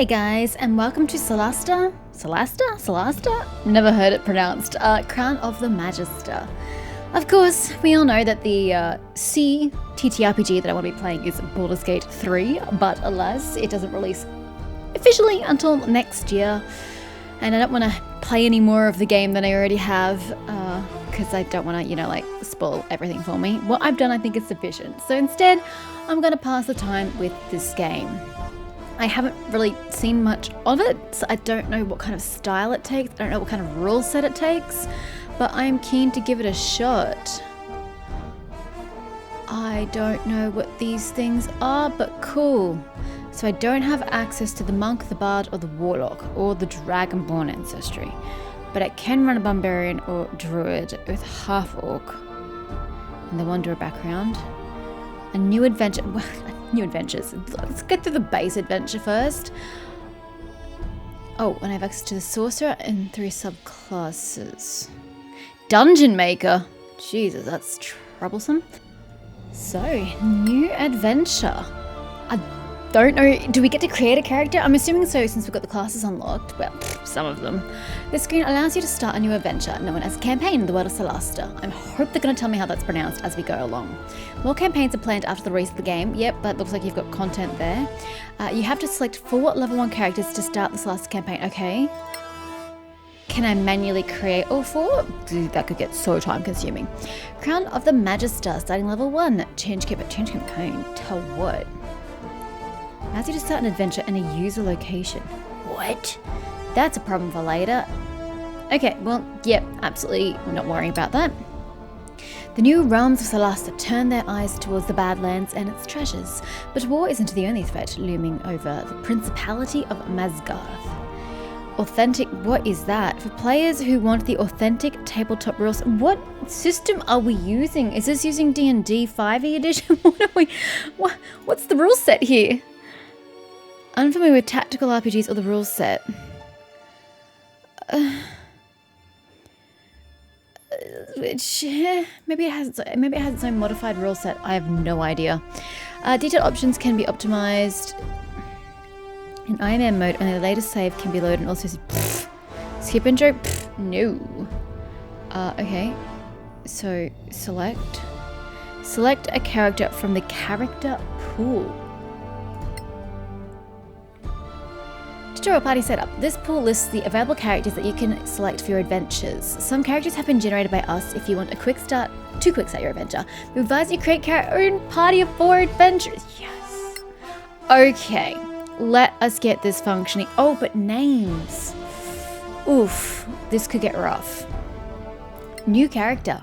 Hey guys, and welcome to Solasta? Never heard it pronounced. Crown of the Magister. Of course, we all know that the C TTRPG that I want to be playing is Baldur's Gate 3, but alas, it doesn't release officially until next year. And I don't want to play any more of the game than I already have, because I don't want to, spoil everything for me. What I've done, I think, is sufficient. So instead, I'm going to pass the time with this game. I haven't really seen much of it, so I don't know what kind of style it takes. I don't know what kind of rule set it takes, but I am keen to give it a shot. I don't know what these things are, but cool. So I don't have access to the monk, the bard, or the warlock, or the dragonborn ancestry, but I can run a barbarian or druid with half-orc and the wanderer background. A new adventure. New adventures. Let's get through the base adventure first. Oh, and I have access to the sorcerer and 3 subclasses. Dungeon maker. Jesus, that's troublesome. So, new adventure. I don't know. Do we get to create a character? I'm assuming so, since we've got the classes unlocked. Well, some of them. This screen allows you to start a new adventure known as a campaign in the world of Solasta. I hope they're going to tell me how that's pronounced as we go along. More campaigns are planned after the release of the game. Yep, but looks like you've got content there. You have to select 4 level 1 characters to start the Solasta campaign. Okay. Can I manually create all 4? Dude, that could get so time consuming. Crown of the Magister, starting level 1. Change campaign. To what? Allows you to start an adventure in a user location. What? That's a problem for later. Okay, well, yep, absolutely not worrying about that. The new realms of Solasta turn their eyes towards the Badlands and its treasures, but war isn't the only threat looming over the Principality of Masgarth. Authentic, what is that? For players who want the authentic tabletop rules, what system are we using? Is this using D&D 5e edition? What's the rule set here? Unfamiliar with tactical RPGs or the rules set. Maybe it has its own modified rule set. I have no idea. Detailed options can be optimized in IMM mode, and the latest save can be loaded and also skip intro. No. Okay. So select a character from the character pool. Tutorial party setup. This pool lists the available characters that you can select for your adventures. Some characters have been generated by us if you want to quick start your adventure. We advise you create your own party of 4 adventures. Yes. Okay, let us get this functioning. Oh, but names. Oof, this could get rough. New character.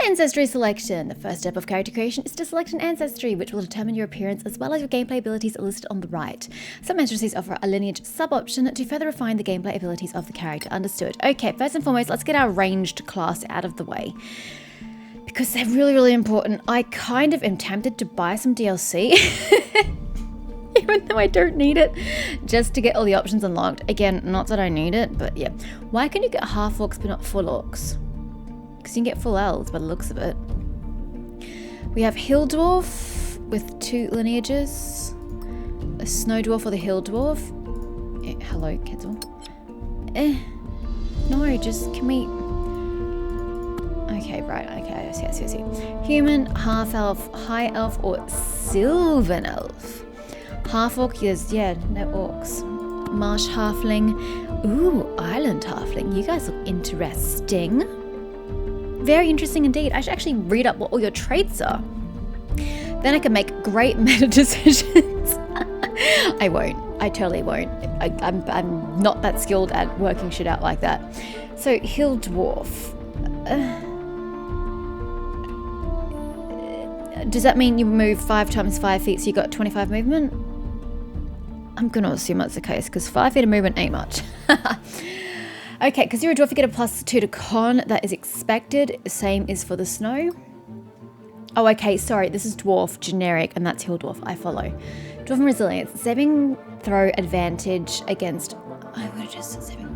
Ancestry selection. The first step of character creation is to select an ancestry, which will determine your appearance as well as your gameplay abilities are listed on the right. Some ancestries offer a lineage sub-option to further refine the gameplay abilities of the character. Understood. Okay, first and foremost, let's get our ranged class out of the way, because they're really, really important. I kind of am tempted to buy some DLC, even though I don't need it, just to get all the options unlocked. Again, not that I need it, but yeah. Why can you get half orcs but not full orcs? Because you can get full elves by the looks of it. We have hill dwarf with 2 lineages, a snow dwarf or the hill dwarf. Hello, Kettle. No, just can we? Okay, right. Okay, I see. Human, half elf, high elf, or sylvan elf. Half orc is no orcs. Marsh halfling. Ooh, island halfling. You guys look interesting. Very interesting indeed. I should actually read up what all your traits are. Then I can make great meta decisions. I won't. I totally won't. I'm not that skilled at working shit out like that. So, hill dwarf. Does that mean you move 5 times 5 feet, so you got 25 movement? I'm going to assume that's the case, because 5 feet of movement ain't much. Okay, because you're a dwarf, you get a +2 to con. That is expected. Same is for the snow. Oh, okay, sorry. This is dwarf, generic, and that's hill dwarf. I follow. Dwarf and resilience. Saving throw advantage against... I would have just said saving...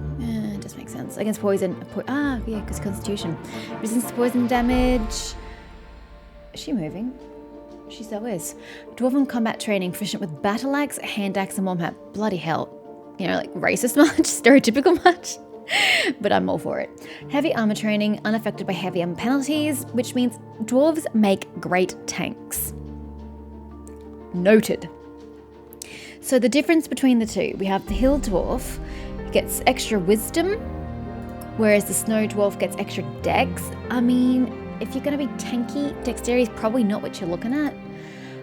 it does make sense. Against poison. Yeah, because constitution. Resistance to poison damage. Is she moving? She so is. Dwarven combat training, proficient with battle axe, hand axe, and warhammer. Bloody hell. You know, like racist much? Stereotypical much? But I'm all for it. Heavy armor training, unaffected by heavy armor penalties, which means dwarves make great tanks. Noted. So the difference between the two, we have the hill dwarf gets extra wisdom, whereas the snow dwarf gets extra dex. I mean, if you're going to be tanky, dexterity is probably not what you're looking at.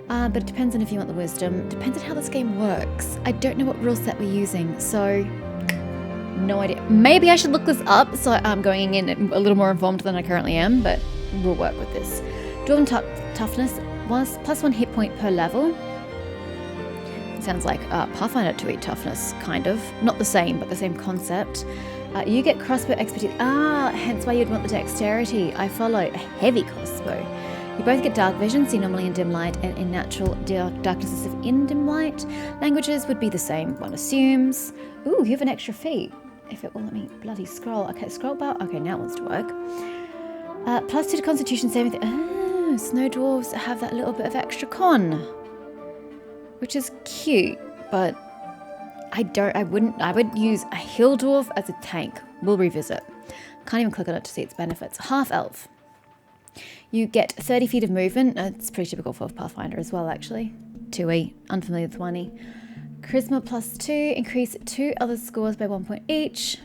But it depends on if you want the wisdom. Depends on how this game works. I don't know what rule set we're using, so no idea. Maybe I should look this up so I'm going in a little more informed than I currently am, but we'll work with this. Dwarven toughness, +1 hit point per level. Sounds like Pathfinder 2e toughness, kind of. Not the same, but the same concept. You get crossbow expertise. Hence why you'd want the dexterity. I follow. A heavy crossbow. You both get dark vision, see normally in dim light, and in natural darknesses of in dim light. Languages would be the same, one assumes. Ooh, you have an extra feat. If it will let me bloody scroll. Okay, scroll bar. Okay, now it wants to work. +2 to constitution saving. Snow dwarves have that little bit of extra con, which is cute, but I would use a hill dwarf as a tank. We'll revisit. Can't even click on it to see its benefits. Half elf. You get 30 feet of movement. It's pretty typical for Pathfinder as well, actually. 2e, unfamiliar with 1e. Charisma +2, increase 2 other scores by 1 point each.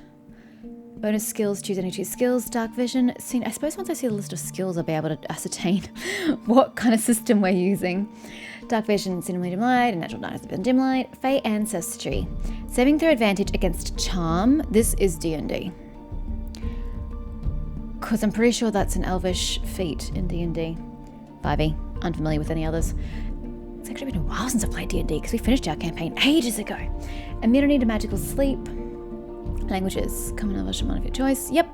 Bonus skills, choose any 2 skills. Dark vision. I suppose once I see the list of skills, I'll be able to ascertain what kind of system we're using. Dark vision, cinema dim light, and natural darkness of dim light. Fey ancestry. Saving throw advantage against charm. This is D&D. Because I'm pretty sure that's an elvish feat in D&D. 5e. Unfamiliar with any others. It's actually been a while since I've played D&D because we finished our campaign ages ago. Immunity to magical sleep. Languages. Common, Elvish, one of your choice. Yep.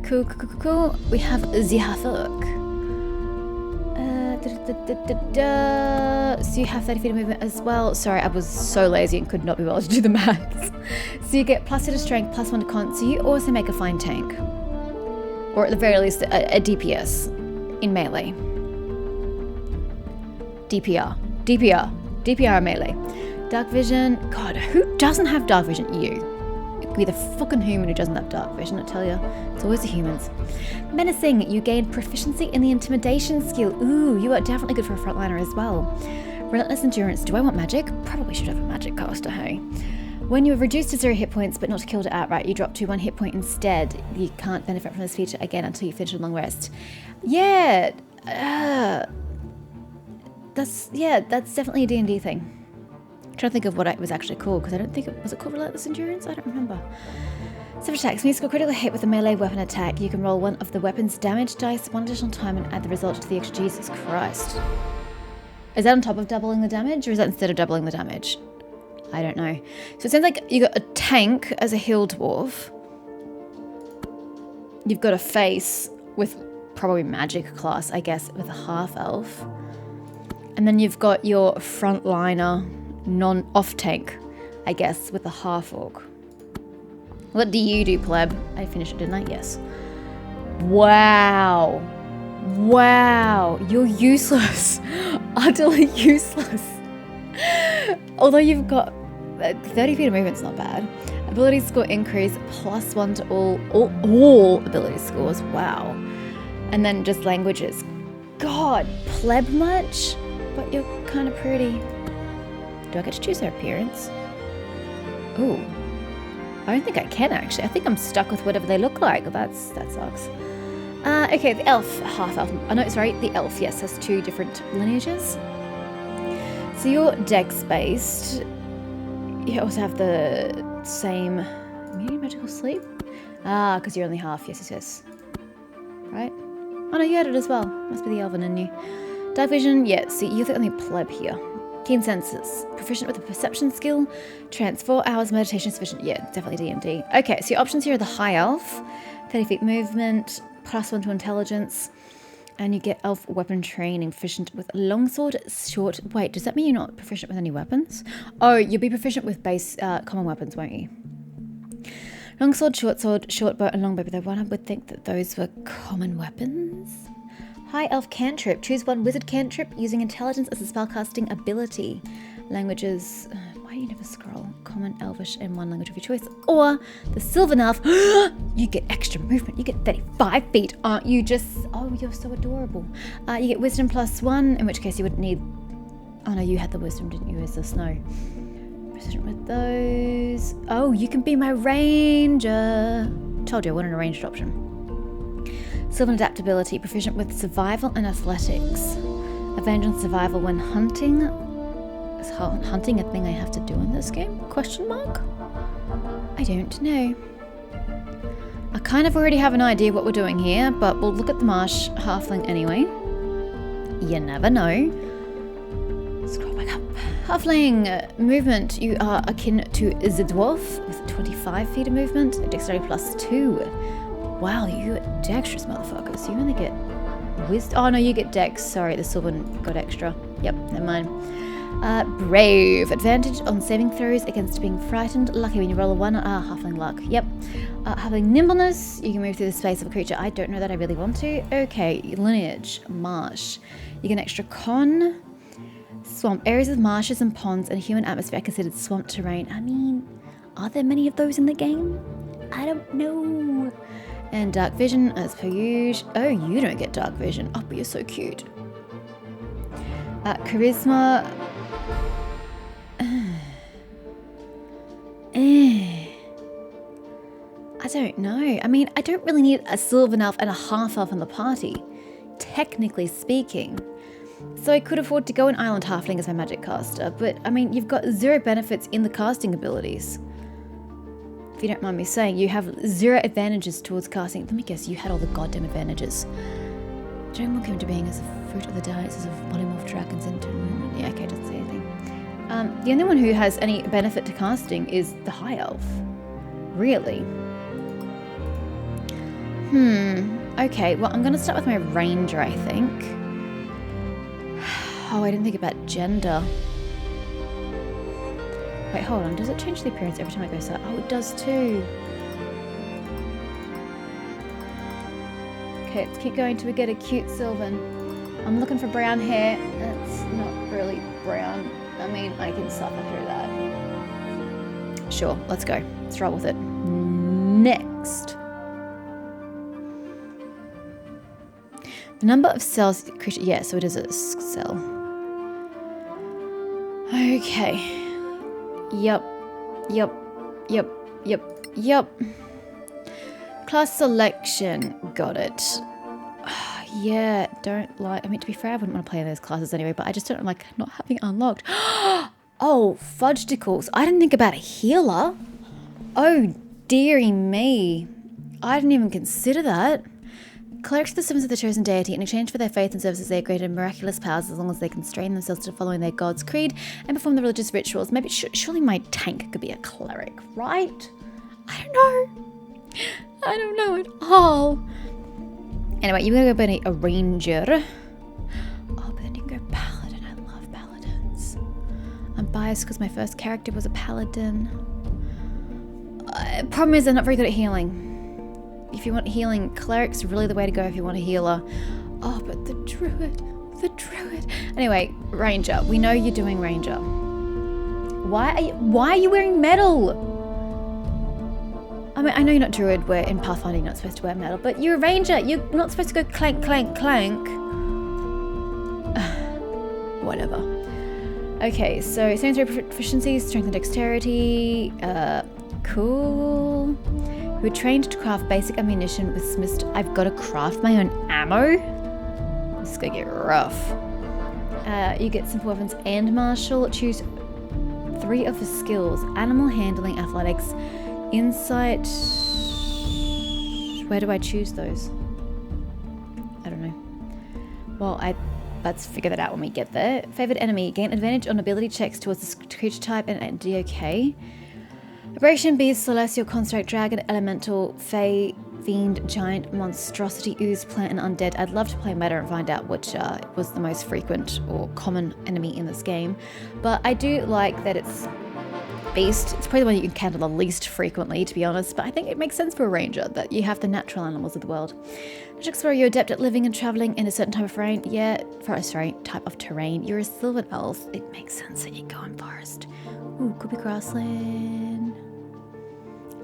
Cool. We have Zihathuk. So you have 30 feet of movement as well. Sorry, I was so lazy and could not be bothered to do the maths. So you get +2 to strength, +1 to con. So you also make a fine tank. Or at the very least, a DPS in melee. DPR melee. Dark vision. God, who doesn't have dark vision? You. It could be the fucking human who doesn't have dark vision, I tell you. It's always the humans. Menacing. You gain proficiency in the intimidation skill. Ooh, you are definitely good for a frontliner as well. Relentless endurance. Do I want magic? Probably should have a magic caster, hey? When you are reduced to 0 hit points but not killed outright, you drop to 1 hit point instead. You can't benefit from this feature again until you finish a long rest. Yeah. That's definitely a D&D thing. I'm trying to think of what it was actually called, because I don't think was it called Relentless Endurance? I don't remember. Separate attacks. When you score critical hit with a melee weapon attack, you can roll one of the weapon's damage dice 1 additional time and add the result to the extra. Jesus Christ. Is that on top of doubling the damage, or is that instead of doubling the damage? I don't know. So it sounds like you got a tank as a hill dwarf. You've got a face with probably magic class, I guess, with a half elf. And then you've got your frontliner non-off tank, I guess, with a half orc. What do you do, pleb? I finished it, didn't I? Yes. Wow. You're useless. Utterly useless. Although you've got 30 feet of movement's not bad. Ability score increase +1 to all ability scores. Wow. And then just languages. God, pleb much? But you're kind of pretty. Do I get to choose their appearance? Ooh. I don't think I can, actually. I think I'm stuck with whatever they look like. That sucks. Okay, the elf. Half elf. Oh, no, sorry. The elf, yes, has 2 different lineages. So you're dex-based. You also have the same immunity magical sleep. Because you're only half. Yes. Right? Oh, no, you had it as well. Must be the elven in you. Dark vision, yeah, so you're the only pleb here. Keen senses. Proficient with a perception skill. Trance, 4 hours meditation sufficient. Yeah, definitely D&D. Okay, so your options here are the high elf. 30 feet movement. +1 to intelligence. And you get elf weapon training. Proficient with longsword, short... Wait, does that mean you're not proficient with any weapons? Oh, you'll be proficient with base common weapons, won't you? Longsword, short sword, short bow, and longbow. But one would think that those were common weapons. High Elf cantrip. Choose one wizard cantrip using intelligence as a spellcasting ability. Languages. Why do you never scroll? Common, Elvish, and one language of your choice. Or the Sylvan Elf. You get extra movement. You get 35 feet. Aren't you just... Oh, you're so adorable. You get wisdom +1, in which case you wouldn't need... Oh no, you had the wisdom, didn't you, as the snow? Precision with those. Oh, you can be my ranger. Told you I wanted a ranged option. Sylvan adaptability, proficient with survival and athletics. Advantage on survival when hunting. Is hunting a thing I have to do in this game? Question mark? I don't know. I kind of already have an idea what we're doing here, but we'll look at the marsh halfling anyway. You never know. Scroll back up. Halfling movement. You are akin to the dwarf with 25 feet of movement. Dexterity +2. Wow, you get dexterous, motherfuckers. You only get wisdom. Oh no, you get dex. Sorry, the Sylvan got extra. Yep, never mind. Brave. Advantage on saving throws against being frightened. Lucky when you roll a 1. Halfling luck. Yep. Having nimbleness. You can move through the space of a creature. I don't know that I really want to. Okay, lineage. Marsh. You get an extra con. Swamp. Areas of marshes and ponds and human atmosphere are considered swamp terrain. I mean, are there many of those in the game? I don't know. And dark vision, as per usual. Oh, you don't get dark vision. Oh, but you're so cute. Charisma. I don't know. I mean, I don't really need a Sylvan Elf and a half elf in the party, technically speaking. So I could afford to go an Island Halfling as my magic caster, but I mean, you've got 0 benefits in the casting abilities. If you don't mind me saying, you have 0 advantages towards casting. Let me guess, you had all the goddamn advantages. Dragon came into being as a fruit of the dice of polymorph dragons into... Yeah, okay, doesn't say anything. The only one who has any benefit to casting is the High Elf. Really? Okay, well, I'm going to start with my Ranger, I think. Oh, I didn't think about gender. Wait, hold on. Does it change the appearance every time I go south? Oh, it does too. Okay, let's keep going till we get a cute Sylvan. I'm looking for brown hair. It's not really brown. I mean, I can suffer through that. Sure, let's go. Let's roll with it. Next. The number of cells... Yeah, so it is a cell. Okay. Yep. Class selection. Got it. Yeah, don't like... I mean, to be fair, I wouldn't want to play in those classes anyway, but I just don't like not having it unlocked. Oh, fudgesticles. I didn't think about a healer. Oh, dearie me. I didn't even consider that. Clerics are the servants of the chosen deity. In exchange for their faith and services, they are granted miraculous powers as long as they constrain themselves to following their god's creed and perform the religious rituals. Maybe, surely my tank could be a cleric, right? I don't know. I don't know at all. Anyway, you're going to go a ranger. Oh, but then you can go paladin. I love paladins. I'm biased because my first character was a paladin. Problem is, they're not very good at healing. If you want healing, cleric's really the way to go if you want a healer. Oh, but the druid. Anyway, ranger. We know you're doing ranger. Why are you wearing metal? I mean, I know you're not druid, where in Pathfinder you're not supposed to wear metal, but you're a ranger. You're not supposed to go clank, clank, clank. Whatever. Okay, so same 3 proficiencies, strength and dexterity. Cool. Who are trained to craft basic ammunition with smiths. I've got to craft my own ammo? This is gonna get rough. You get simple weapons and martial. Choose 3 of the skills. Animal handling, athletics, insight. Where do I choose those? I don't know. Well, let's figure that out when we get there. Favored enemy. Gain advantage on ability checks towards the creature type and DOK. Aberration, beast, celestial, construct, dragon, elemental, fey, fiend, giant, monstrosity, ooze, plant, and undead. I'd love to play meta and find out which was the most frequent or common enemy in this game. But I do like that it's beast. It's probably the one you encounter the least frequently, to be honest, but I think it makes sense for a ranger that you have the natural animals of the world. Natural explorer, you're adept at living and traveling in a certain type of terrain. Yeah, type of terrain. You're a sylvan elf. It makes sense that you go in forest. Ooh, could be grassland.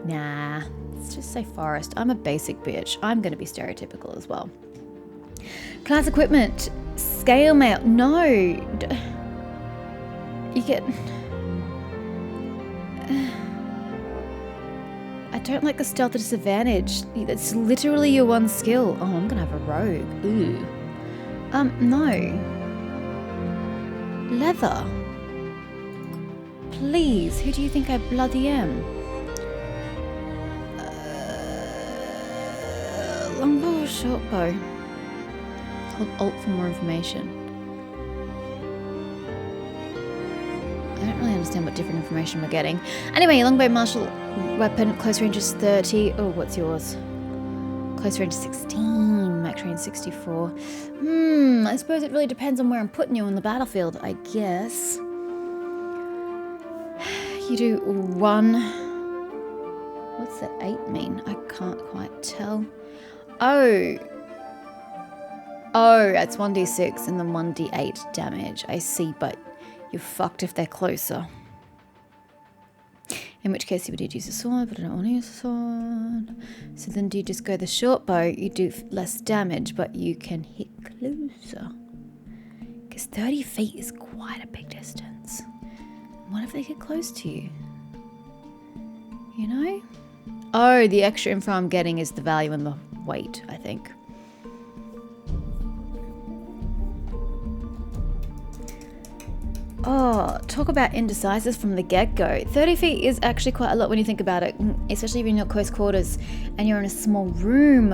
Nah, let's just say forest. I'm a basic bitch. I'm going to be stereotypical as well. Class equipment. Scale mail. No. You get... I don't like the stealth disadvantage. That's literally your one skill. Oh, I'm gonna have a rogue. Ooh. No. Leather. Please, who do you think I bloody am? Longbow or shortbow? Hold Alt for more information. I don't really understand what different information we're getting. Anyway, longbow, martial weapon, close range is 30. Oh, what's yours? Close range is 16, max range 64. I suppose it really depends on where I'm putting you on the battlefield, I guess. You do 1. What's the 8 mean? I can't quite tell. Oh, that's 1d6 and then 1d8 damage. I see, but you're fucked if they're closer. In which case you would use a sword, but I don't want to use a sword. So then do you just go the short bow? You do less damage, but you can hit closer. Because 30 feet is quite a big distance. What if they get close to you? You know? Oh, the extra info I'm getting is the value and the weight, I think. Oh, talk about indecisive from the get-go. 30 feet is actually quite a lot when you think about it, especially if you're in your close quarters and you're in a small room.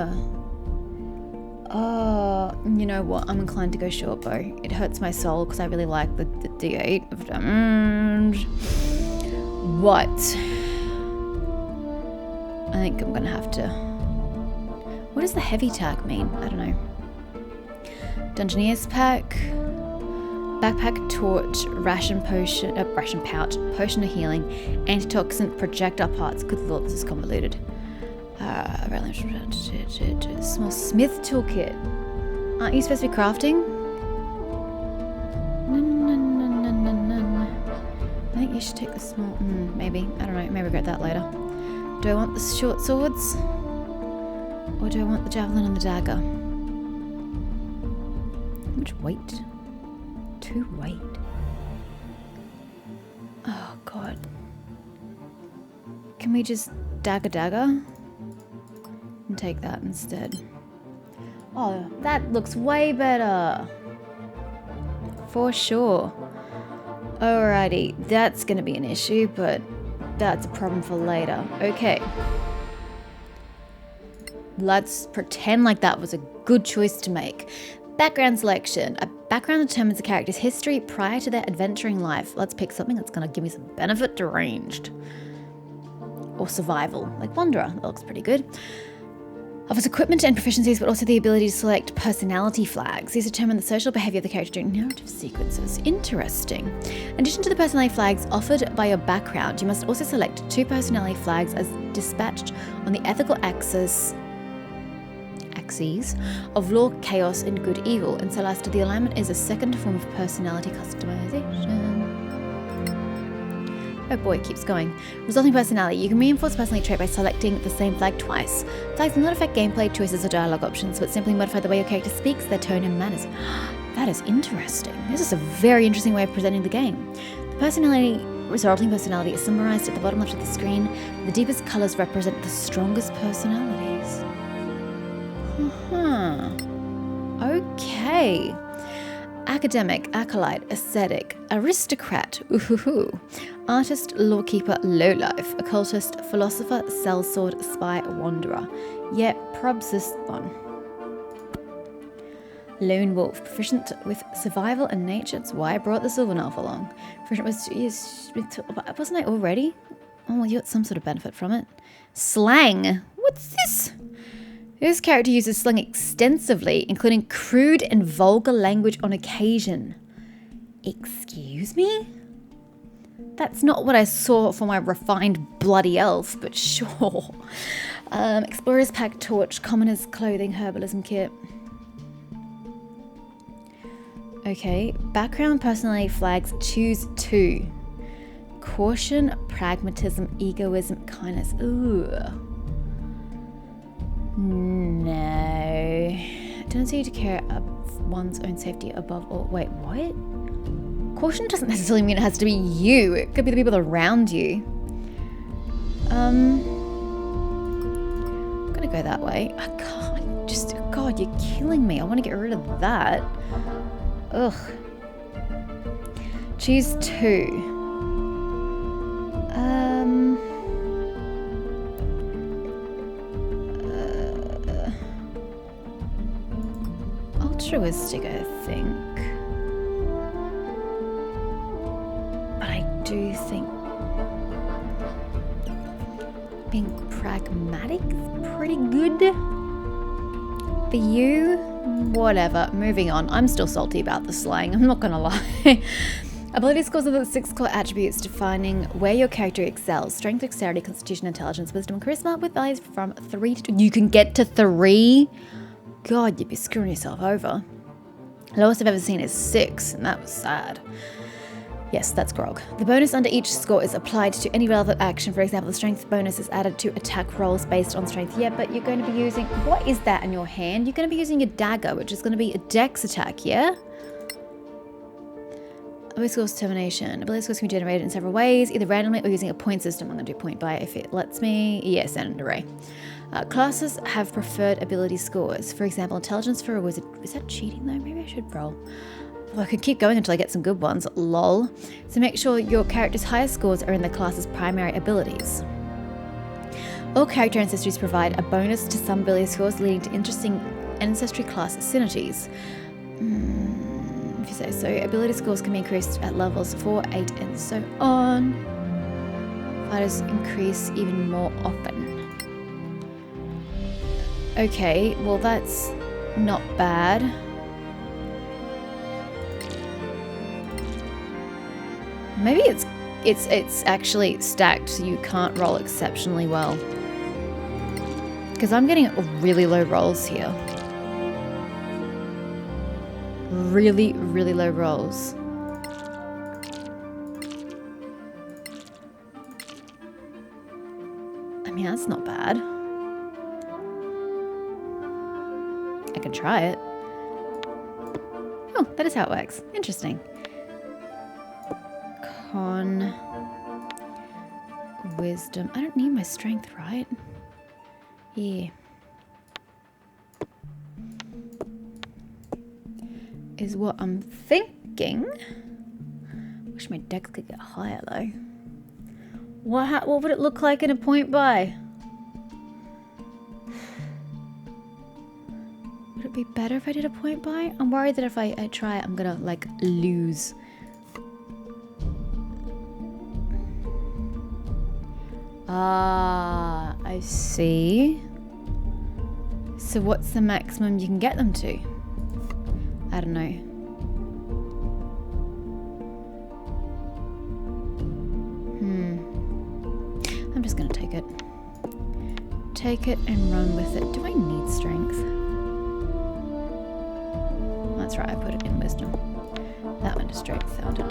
Oh, you know what? I'm inclined to go short bow. It hurts my soul because I really like the D8 of damage. What? I think I'm gonna have to... What does the heavy tag mean? I don't know. Dungeoneer's pack... Backpack, torch, ration pouch, potion of healing, antitoxin, projectile parts. Good lord, this is convoluted. Small smith toolkit. Aren't you supposed to be crafting? No. I think you should take the small... maybe. I don't know. Maybe regret that later. Do I want the short swords? Or do I want the javelin and the dagger? How much weight? 2 weight. Oh god. Can we just dagger and take that instead? Oh, that looks way better. For sure. Alrighty, that's gonna be an issue, but that's a problem for later. Okay. Let's pretend like that was a good choice to make. Background selection. A background determines a character's history prior to their adventuring life. Let's pick something that's going to give me some benefit to ranged. Or survival, like Wanderer. That looks pretty good. Offers equipment and proficiencies, but also the ability to select personality flags. These determine the social behavior of the character during narrative sequences. Interesting. In addition to the personality flags offered by your background, you must also select 2 personality flags as dispatched on the ethical axes of law, chaos, and good evil. In Solasta, the alignment is a second form of personality customization. Oh boy, it keeps going. Resulting personality. You can reinforce personality trait by selecting the same flag twice. Flags do not affect gameplay choices or dialogue options, but simply modify the way your character speaks, their tone, and manners. That is interesting. This is a very interesting way of presenting the game. The personality resulting personality is summarized at the bottom left of the screen. The deepest colors represent the strongest personalities. Okay. Academic, acolyte, ascetic, aristocrat, oohoo, artist, lawkeeper, lowlife, occultist, philosopher, sellsword, spy, wanderer. Yeah, probs this one. Lone wolf, proficient with survival and nature. That's why I brought the Sylvan Elf along. Proficient with... Wasn't I already? Oh, well, you got some sort of benefit from it. Slang. What's this? This character uses slang extensively, including crude and vulgar language on occasion. Excuse me? That's not what I saw for my refined bloody elf, but sure. Explorer's pack, torch, commoner's clothing, herbalism kit. Okay, background personality flags, choose 2. Caution, pragmatism, egoism, kindness. Ooh. No. Tendency to care of one's own safety above all. Wait, what? Caution doesn't necessarily mean it has to be you. It could be the people around you. I'm gonna go that way. I can't just, God, you're killing me. I want to get rid of that. Ugh. Choose 2. Altruistic, I think. But I do think being pragmatic is pretty good. For you, whatever. Moving on. I'm still salty about the slang. I'm not gonna lie. Ability scores are the 6 core attributes defining where your character excels. Strength, dexterity, constitution, intelligence, wisdom, and charisma with values from 3 to 2. You can get to 3? God, you'd be screwing yourself over. Lowest I've ever seen is 6, and that was sad. Yes, that's grog. The bonus under each score is applied to any relevant action. For example, the strength bonus is added to attack rolls based on strength. Yeah, but you're going to be using... What is that in your hand? You're going to be using a dagger, which is going to be a dex attack, yeah? Ability scores determination. Ability scores can be generated in several ways, either randomly or using a point system. I'm going to do point by if it lets me. Yes, and an array. Classes have preferred ability scores. For example, intelligence for a wizard. Is that cheating though? Maybe I should roll. Well, I could keep going until I get some good ones. Lol. So make sure your character's highest scores are in the class's primary abilities. All character ancestries provide a bonus to some ability scores, leading to interesting ancestry class synergies. If you say so. Ability scores can be increased at levels 4, 8, and so on. Fighters increase even more often. Okay, well that's not bad. Maybe it's actually stacked so you can't roll exceptionally well. Because I'm getting really low rolls here. Really, really low rolls. I mean, that's not bad. I can try it. Oh, that is how it works. Interesting. Con... Wisdom. I don't need my strength, right? Yeah. Is what I'm thinking. Wish my dex could get higher though. What would it look like in a point by? Would it be better if I did a point by? I'm worried that if I try it, I'm gonna like lose. Ah, I see. So what's the maximum you can get them to? I don't know. I'm just gonna take it. Take it and run with it. Do I need strength? That's right, I put it in wisdom. That one to strength, that one to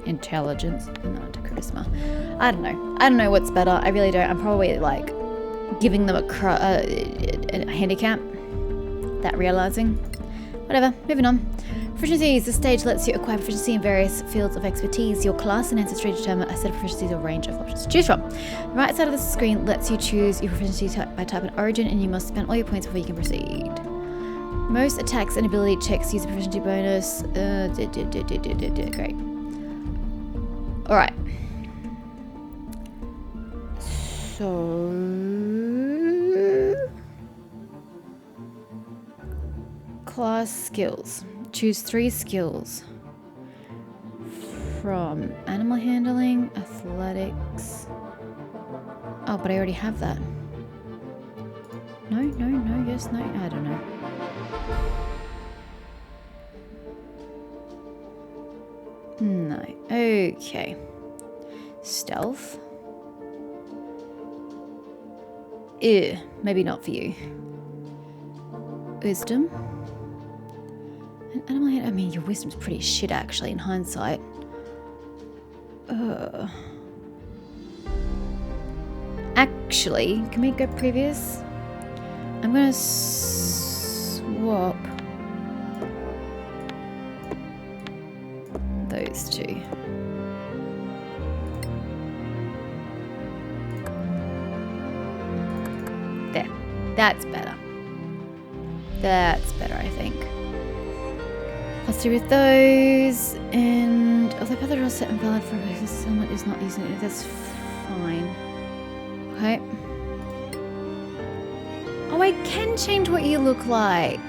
intelligence, and that one to charisma. I don't know. I don't know what's better. I really don't. I'm probably like giving them a handicap. That realizing. Whatever, moving on. Proficiencies. This stage lets you acquire proficiency in various fields of expertise. Your class and ancestry determine a set of proficiencies or range of options to choose from. The right side of the screen lets you choose your proficiency type by type and origin, and you must spend all your points before you can proceed. Most attacks and ability checks use a proficiency bonus. Great. Alright. So... class skills. Choose 3 skills from animal handling, athletics. Oh, but I already have that. No, yes, no, I don't know. No, okay. Stealth. Ew, maybe not for you. Wisdom. An animal head. I mean, your wisdom's pretty shit actually in hindsight. Actually, can we go previous? I'm gonna swap those two. There. That's better. That's better, I think. Plus 2 with those, and although other rules set invalid for someone is not using it, that's fine. Okay. Oh, I can change what you look like.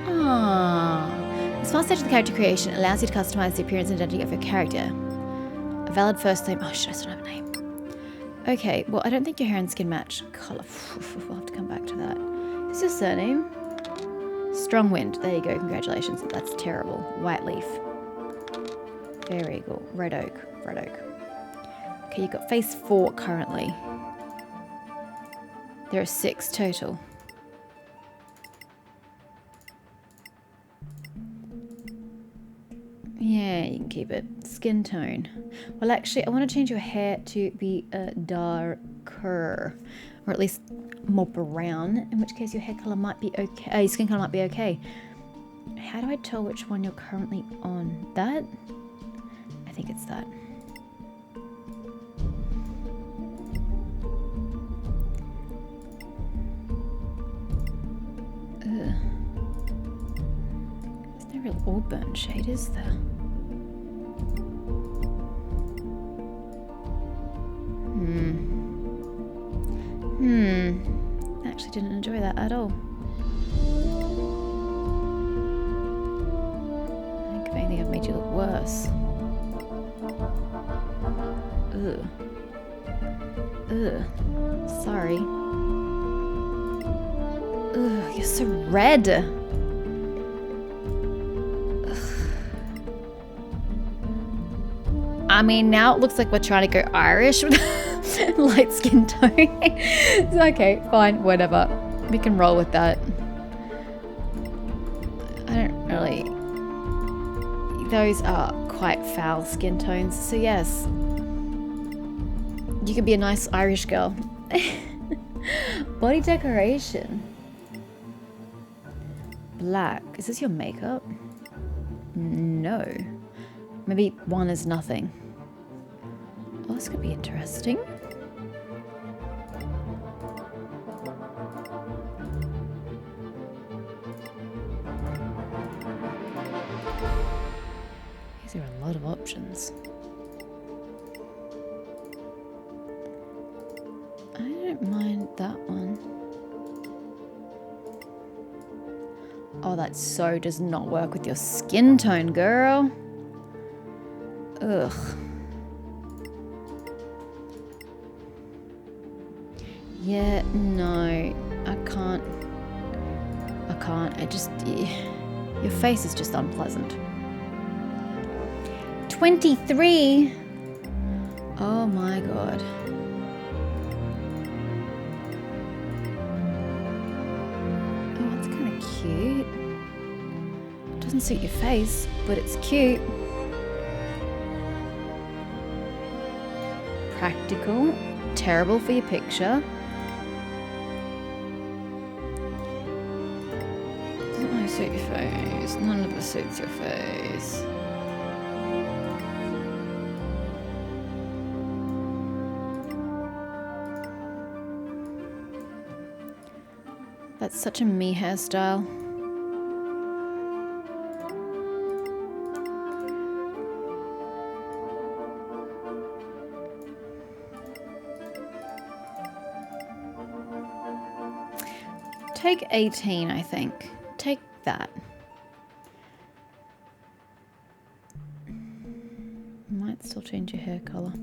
Ah. The small stage of the character creation allows you to customize the appearance and identity of your character. A valid first name. Oh shit, I still don't have a name. Okay, well, I don't think your hair and skin match color. We'll have to come back to that. Is your surname? Strong Wind. There you go. Congratulations. That's terrible. White Leaf. Very cool. Red Oak. Red Oak. Okay, you've got phase 4 currently. There are 6 total. Yeah, you can keep it. Skin tone. Well, actually, I want to change your hair to be darker. Or at least more brown. In which case your hair color might be okay. Your skin color might be okay. How do I tell which one you're currently on? That? I think it's that. Ugh. There's no real auburn shade, is there? Actually didn't enjoy that at all. I think if anything I've made you look worse. Ugh. Ugh. Sorry. Ugh, you're so red. Ugh. I mean, now it looks like we're trying to go Irish with light skin tone. It's okay, fine, whatever. We can roll with that. I don't really... Those are quite foul skin tones, so yes. You could be a nice Irish girl. Body decoration. Black. Is this your makeup? No. Maybe one is nothing. Oh, this could be interesting. There are a lot of options. I don't mind that one. Oh, that so does not work with your skin tone, girl. Ugh. Yeah, no. I can't. Your face is just unpleasant. 23. Oh my god. Oh, that's kind of cute. Doesn't suit your face, but it's cute. Practical. Terrible for your picture. Doesn't really suit your face. None of it suits your face. That's such a me hairstyle. Take 18, I think. Take that. Might still change your hair color.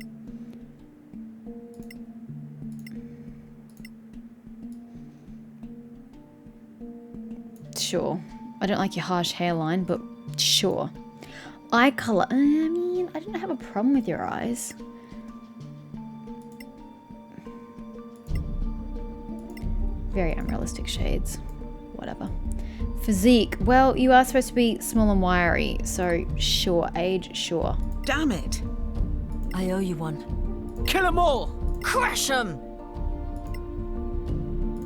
Sure. I don't like your harsh hairline, but sure. Eye color. I mean, I don't have a problem with your eyes. Very unrealistic shades. Whatever. Physique. Well, you are supposed to be small and wiry, so sure. Age, sure. Damn it! I owe you one. Kill 'em all! Crush 'em!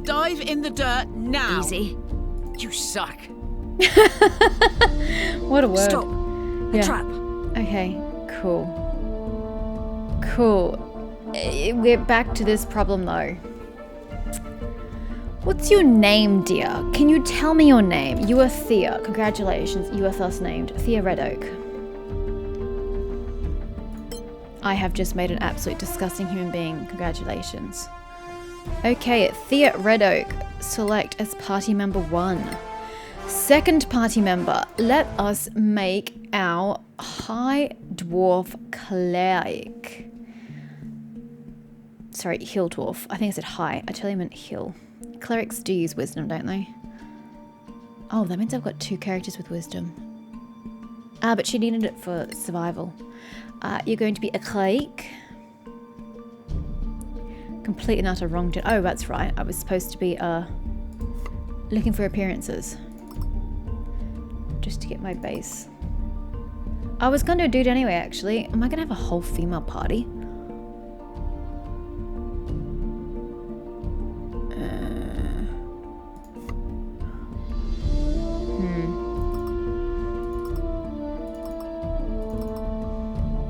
Dive in the dirt now! Easy. You suck. What a word. Stop. A trap. Okay, cool. Cool. We're back to this problem though. What's your name, dear? Can you tell me your name? You are Thea. Congratulations, you are thus named Thea Red Oak. I have just made an absolute disgusting human being. Congratulations. Okay, Thea Red Oak. Select as party member 1. Second party member. Let us make our High Dwarf Cleric. Sorry, Hill Dwarf. I think I said high. I totally meant hill. Clerics do use wisdom, don't they? Oh, that means I've got 2 characters with wisdom. Ah, but she needed it for survival. You're going to be a cleric. Complete and utter wrong. Oh, that's right. I was supposed to be looking for appearances. Just to get my base. I was going to do a dude anyway, actually. Am I going to have a whole female party?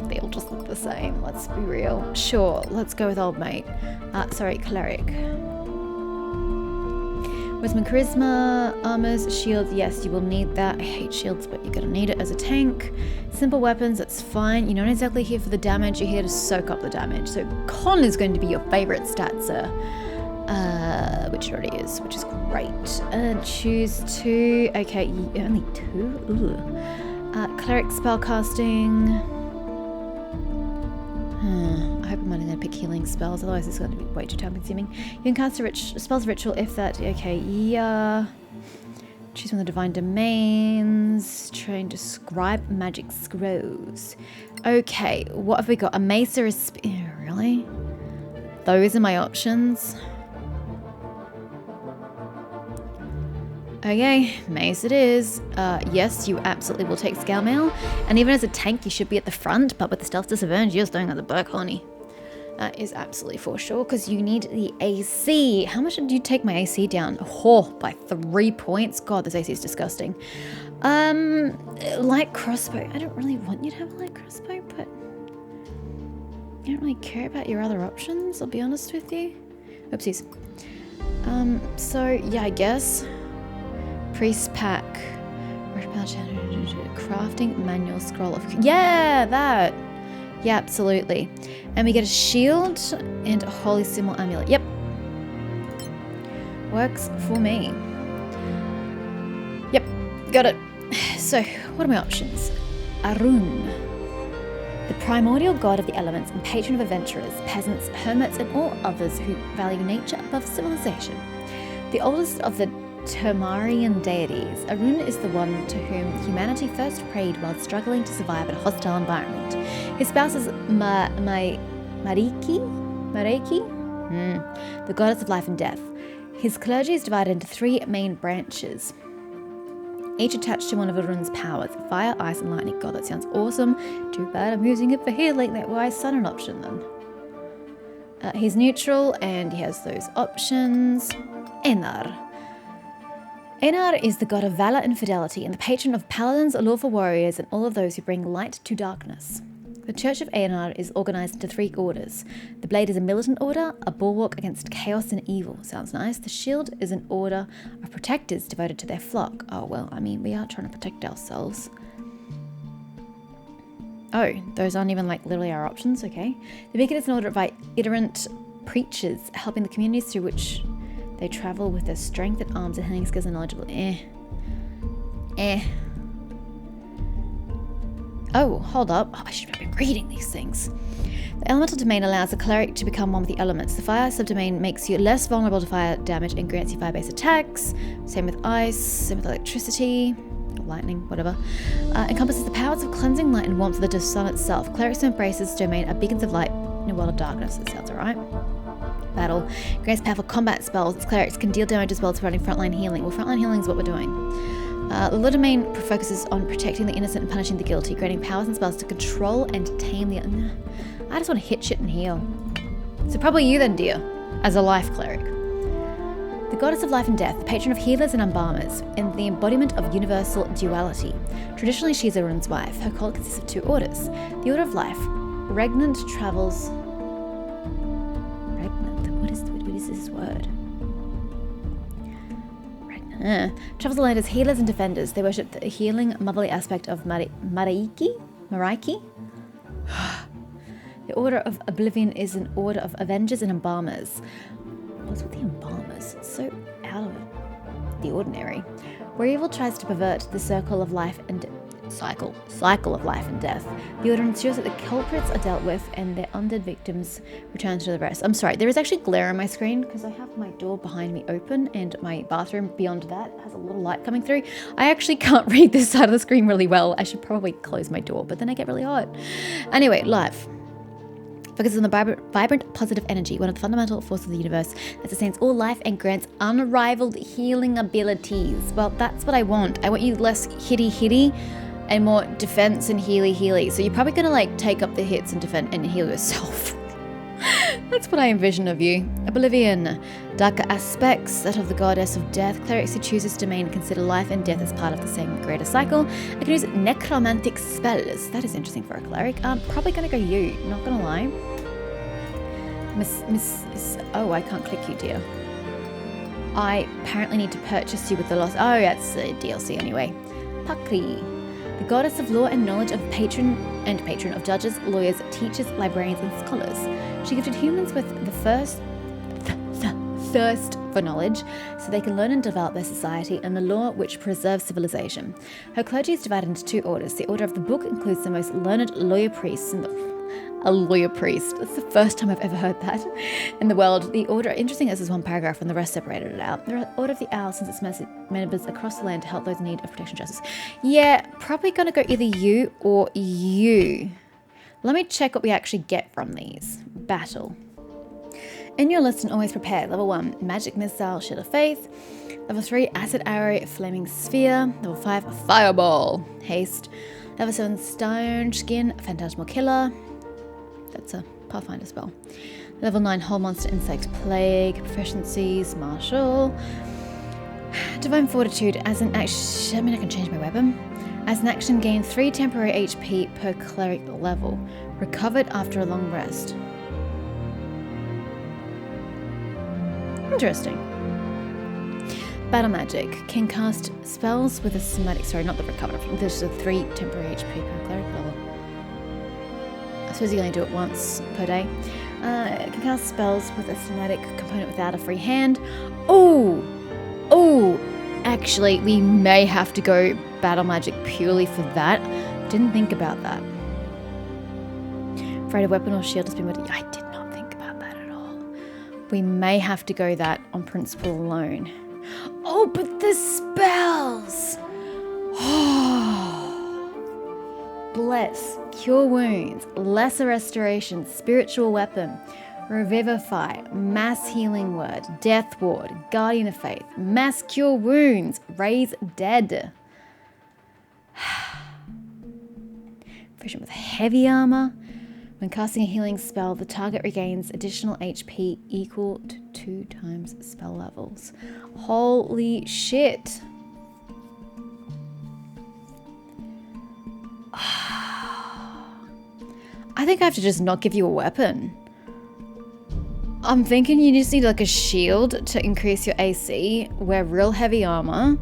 They all just look the same. Let's be real. Sure, let's go with old mate. Sorry, cleric. Wisdom, charisma, armors, shields. Yes, you will need that. I hate shields, but you're gonna need it as a tank. Simple weapons, that's fine. You're not exactly here for the damage. You're here to soak up the damage. So con is going to be your favorite stat, sir. Which it already is, which is great. Choose 2. Okay, only 2? Ooh. Cleric spellcasting. I hope I'm only going to pick healing spells, otherwise it's going to be way too time consuming. You can cast a spells ritual if that. Okay, yeah. Choose one of the divine domains. Train to scribe magic scrolls. Okay, what have we got? A mace or a really? Those are my options. Okay, mace it is. Yes, you absolutely will take scale mail. And even as a tank, you should be at the front, but with the stealth disadvantage, you're staying at the back, honey. That is absolutely for sure, because you need the AC. How much did you take my AC down? Oh, by 3 points. God, this AC is disgusting. Light crossbow. I don't really want you to have a light crossbow, but I don't really care about your other options, I'll be honest with you. Oopsies. So, yeah, I guess. Priest pack. Crafting manual scroll of... Yeah, that! Yeah, absolutely. And we get a shield and a holy symbol amulet. Yep. Works for me. Yep, got it. So, what are my options? Arun. The primordial god of the elements and patron of adventurers, peasants, hermits, and all others who value nature above civilization. The oldest of the Termarian deities, Arun is the one to whom humanity first prayed while struggling to survive in a hostile environment. His spouse is Mariki, the goddess of life and death. His clergy is divided into 3 main branches, each attached to one of Arun's powers: fire, ice, and lightning. God, that sounds awesome. Too bad I'm using it for healing. Why is sun an option then? He's neutral and he has those options. Enar. Enar is the god of valor and fidelity and the patron of paladins, lawful warriors, and all of those who bring light to darkness. The Church of Enar is organized into 3 orders. The Blade is a militant order, a bulwark against chaos and evil. Sounds nice. The Shield is an order of protectors devoted to their flock. Oh, well, I mean, we are trying to protect ourselves. Oh, those aren't even, like, literally our options. Okay. The Beacon is an order of itinerant preachers, helping the communities through which they travel with their strength and arms and healing skills and knowledgeable. Oh, hold up. Oh, I should have been reading these things. The elemental domain allows the cleric to become one with the elements. The fire subdomain makes you less vulnerable to fire damage and grants you fire-based attacks. Same with ice, same with electricity, or lightning, whatever. Encompasses the powers of cleansing light and warmth of the sun itself. Clerics who embrace this domain are beacons of light in a world of darkness. That sounds alright. battle. Grants powerful combat spells. Its clerics can deal damage as well as providing frontline healing. Well, frontline healing is what we're doing. The Law Domain focuses on protecting the innocent and punishing the guilty, granting powers and spells to control and tame the... I just want to hit shit and heal. So probably you then, dear, as a life cleric. The goddess of life and death, patron of healers and embalmers, and the embodiment of universal duality. Traditionally, she is Arun's wife. Her cult consists of 2 orders. The Order of Life. Regnant travels... Regnant? What is this word? Regnant. Travels the land as healers and defenders. They worship the healing, motherly aspect of Maraiki? The Order of Oblivion is an order of avengers and embalmers. What's with the embalmers? It's so out of the ordinary. Where evil tries to pervert the circle of life and cycle of life and death, the order ensures that the culprits are dealt with and their undead victims return to the rest. I'm sorry, there is actually glare on my screen because I have my door behind me open and my bathroom beyond that has a little light coming through. I actually can't read this side of the screen really well. I should probably close my door, but then I get really hot. Anyway, life focuses on the vibrant, positive energy, one of the fundamental forces of the universe that sustains all life and grants unrivaled healing abilities. Well, that's what I want. I want you less hitty and more defense and healy. So you're probably gonna take up the hits and defend and heal yourself. That's what I envision of you. Oblivion. Darker aspects, that of the goddess of death. Clerics who choose this domain consider life and death as part of the same greater cycle. I can use necromantic spells. That is interesting for a cleric. Probably gonna go you, not gonna lie. Oh, I can't click you, dear. I apparently need to purchase you with the loss. Oh, that's a DLC anyway. Pakri. The goddess of law and knowledge, of patron of judges, lawyers, teachers, librarians, and scholars. She gifted humans with the thirst for knowledge, so they can learn and develop their society, and the law which preserves civilization. Her clergy is divided into 2 orders. The Order of the Book includes the most learned lawyer priests in the... A lawyer priest. That's the first time I've ever heard that in the world. The Order, interesting as is one paragraph and the rest separated it out. The Order of the Owl sends its members across the land to help those in need of protection and justice. Yeah, probably gonna go either you or you. Let me check what we actually get from these. Battle. In your list and always prepared. Level 1, Magic Missile, Shield of Faith. Level 3, Acid Arrow, Flaming Sphere. Level 5, Fireball, Haste. Level 7, Stone Skin, Phantasmal Killer. That's a Pathfinder spell. Level 9, Whole Monster Insect Plague. Proficiencies, Martial. Divine Fortitude. As an action... I can change my weapon. As an action, gain 3 temporary HP per cleric level. Recovered after a long rest. Interesting. Battle Magic. Can cast spells with a somatic... Sorry, not the recovered. There's a 3 temporary HP per cleric level. I suppose you only do it once per day. Can cast spells with a somatic component without a free hand. Oh, actually, we may have to go battle magic purely for that. Didn't think about that. Afraid a weapon or shield has been... I did not think about that at all. We may have to go that on principle alone. Oh, but the spells! Bless, Cure Wounds, Lesser Restoration, Spiritual Weapon, Revivify, Mass Healing Word, Death Ward, Guardian of Faith, Mass Cure Wounds, Raise Dead. Proficient with Heavy Armor. When casting a healing spell, the target regains additional HP equal to 2 times spell levels. Holy shit. I think I have to just not give you a weapon. I'm thinking you just need a shield to increase your AC, wear real heavy armor,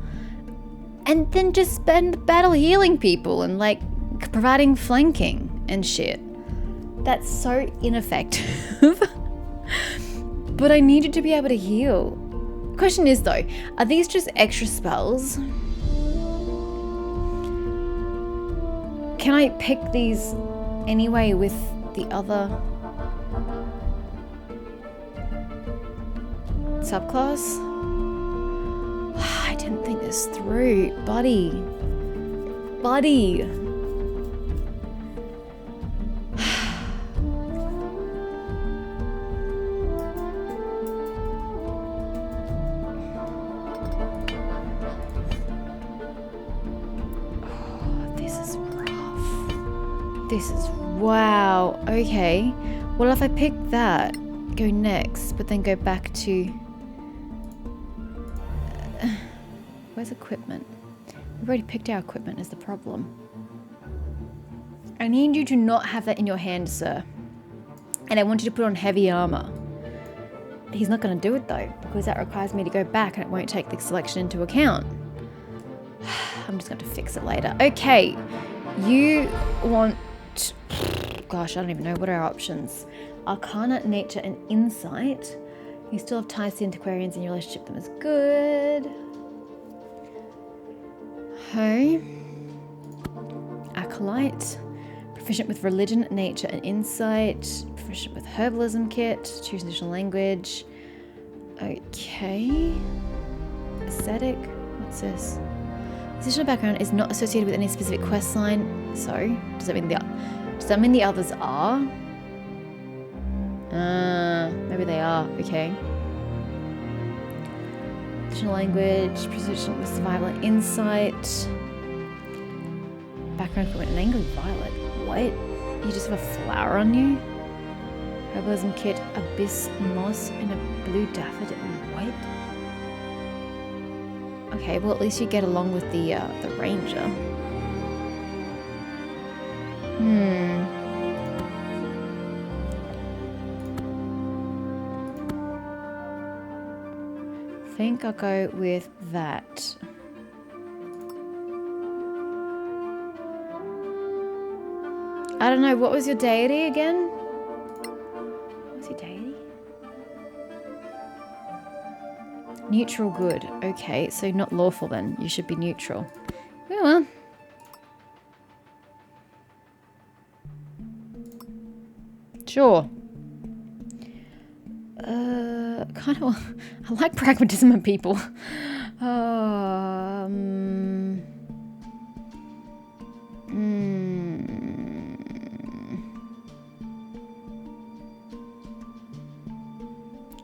and then just spend battle healing people and providing flanking and shit. That's so ineffective. But I needed to be able to heal. Question is though, are these just extra spells? Can I pick these anyway with the other subclass? I didn't think this through, buddy. This is... wow. Okay. Well, if I pick that, go next, but then go back to... where's equipment? We've already picked our equipment is the problem. I need you to not have that in your hand, sir. And I want you to put on heavy armor. He's not going to do it though, because that requires me to go back and it won't take the selection into account. I'm just going to fix it later. Okay, you want... gosh, I don't even know. What are our options? Arcana, Nature, and Insight. You still have ties to the antiquarians and your relationship with them is good. Okay. Acolyte. Proficient with Religion, Nature, and Insight. Proficient with Herbalism Kit. Choose additional language. Okay. Aesthetic. What's this? Positional background is not associated with any specific quest line. So, does that mean the others are? Maybe they are. Okay. Additional language, proficient with survival and insight. Background equipment, an angry violet. What? You just have a flower on you? Herbalism kit, abyss moss, and a blue daffodil. What? Okay, well at least you get along with the ranger. I think I'll go with that. I don't know, what was your deity again? What was your deity? Neutral good. Okay, so not lawful then. You should be neutral. Oh well. Sure. Kind of... I like pragmatism in people.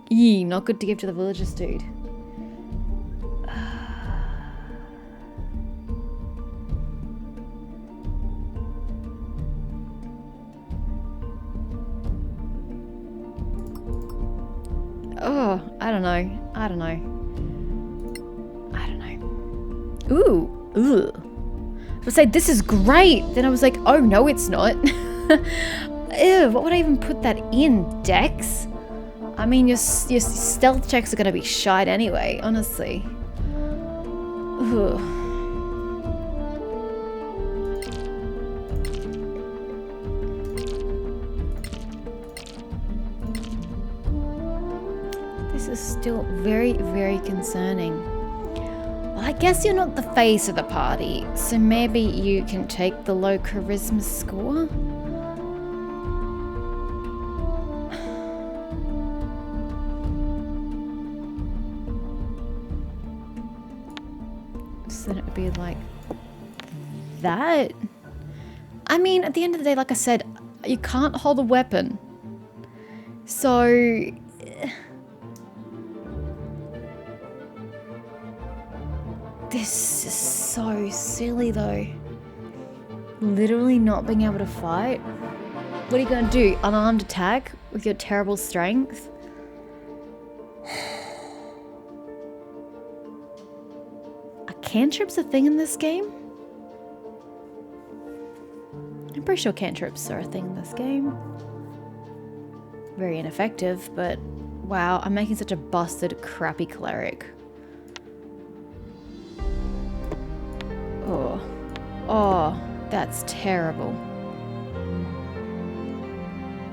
Yee, not good to give to the villagers, dude. Oh, I don't know. I don't know. I don't know. Ooh, I was like, this is great. Then I was like, oh no, it's not. Ew, what would I even put that in? Dex? I mean, your stealth checks are gonna be shite anyway, honestly. Ugh. This is still very, very concerning. Well, I guess you're not the face of the party, so maybe you can take the low charisma score? So then it would be like that. I mean, at the end of the day, like I said, you can't hold a weapon. So... this is so silly though. Literally not being able to fight. What are you gonna do? Unarmed attack with your terrible strength? Are cantrips a thing in this game? I'm pretty sure cantrips are a thing in this game. Very ineffective, but wow, I'm making such a busted, crappy cleric. Oh. Oh, that's terrible.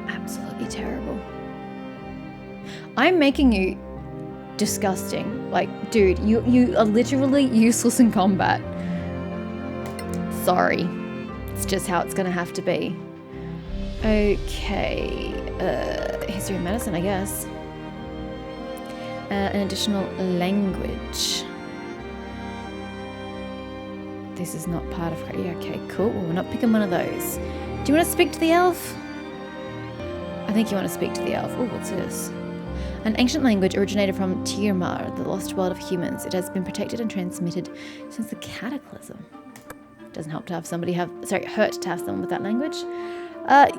Absolutely terrible. I'm making you disgusting. Like, dude, you are literally useless in combat. Sorry. It's just how it's gonna have to be. Okay. History of medicine, I guess. An additional language. This is not part of... yeah, okay, cool. Well, we're not picking one of those. Do you want to speak to the elf? I think you want to speak to the elf. Oh, what's this? An ancient language originated from Tiamat, the lost world of humans. It has been protected and transmitted since the cataclysm. Doesn't help to have somebody hurt to have someone with that language.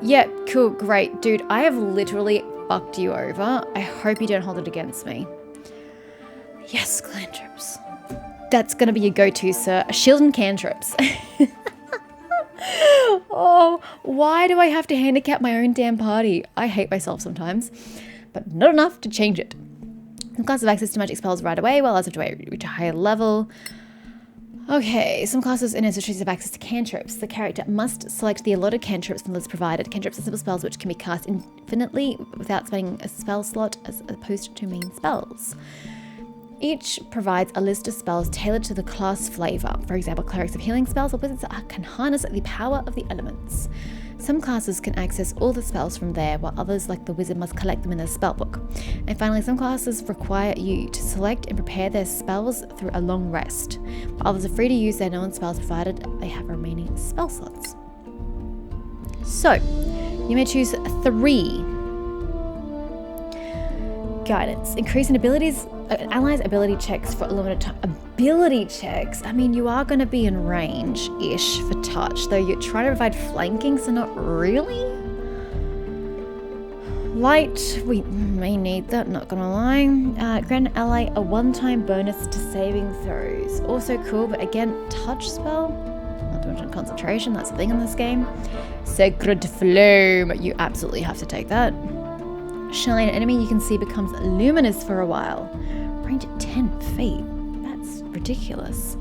Yeah, cool, great. Dude, I have literally fucked you over. I hope you don't hold it against me. Yes, cantrips. That's gonna be your go-to, sir. Shield and cantrips. Oh, why do I have to handicap my own damn party? I hate myself sometimes, but not enough to change it. Some classes have access to magic spells right away, while others have to reach a higher level. Okay, some classes in Ancestries have access to cantrips. The character must select the allotted cantrips from the list provided. Cantrips are simple spells which can be cast infinitely without spending a spell slot as opposed to main spells. Each provides a list of spells tailored to the class flavor. For example, clerics have healing spells, while wizards can harness the power of the elements. Some classes can access all the spells from there, while others, like the wizard, must collect them in their spellbook. And finally, some classes require you to select and prepare their spells through a long rest, while others are free to use their known spells provided they have remaining spell slots. So, you may choose 3. Guidance. Increasing abilities, allies' ability checks for a limited time. Ability checks? I mean, you are going to be in range-ish for touch, though you're trying to provide flanking, so not really? Light, we may need that, not gonna lie. Grant an ally a one-time bonus to saving throws. Also cool, but again, touch spell? Not to mention concentration, that's the thing in this game. Sacred Flame, you absolutely have to take that. Shine, an enemy you can see becomes luminous for a while. Range at 10 feet. That's ridiculous.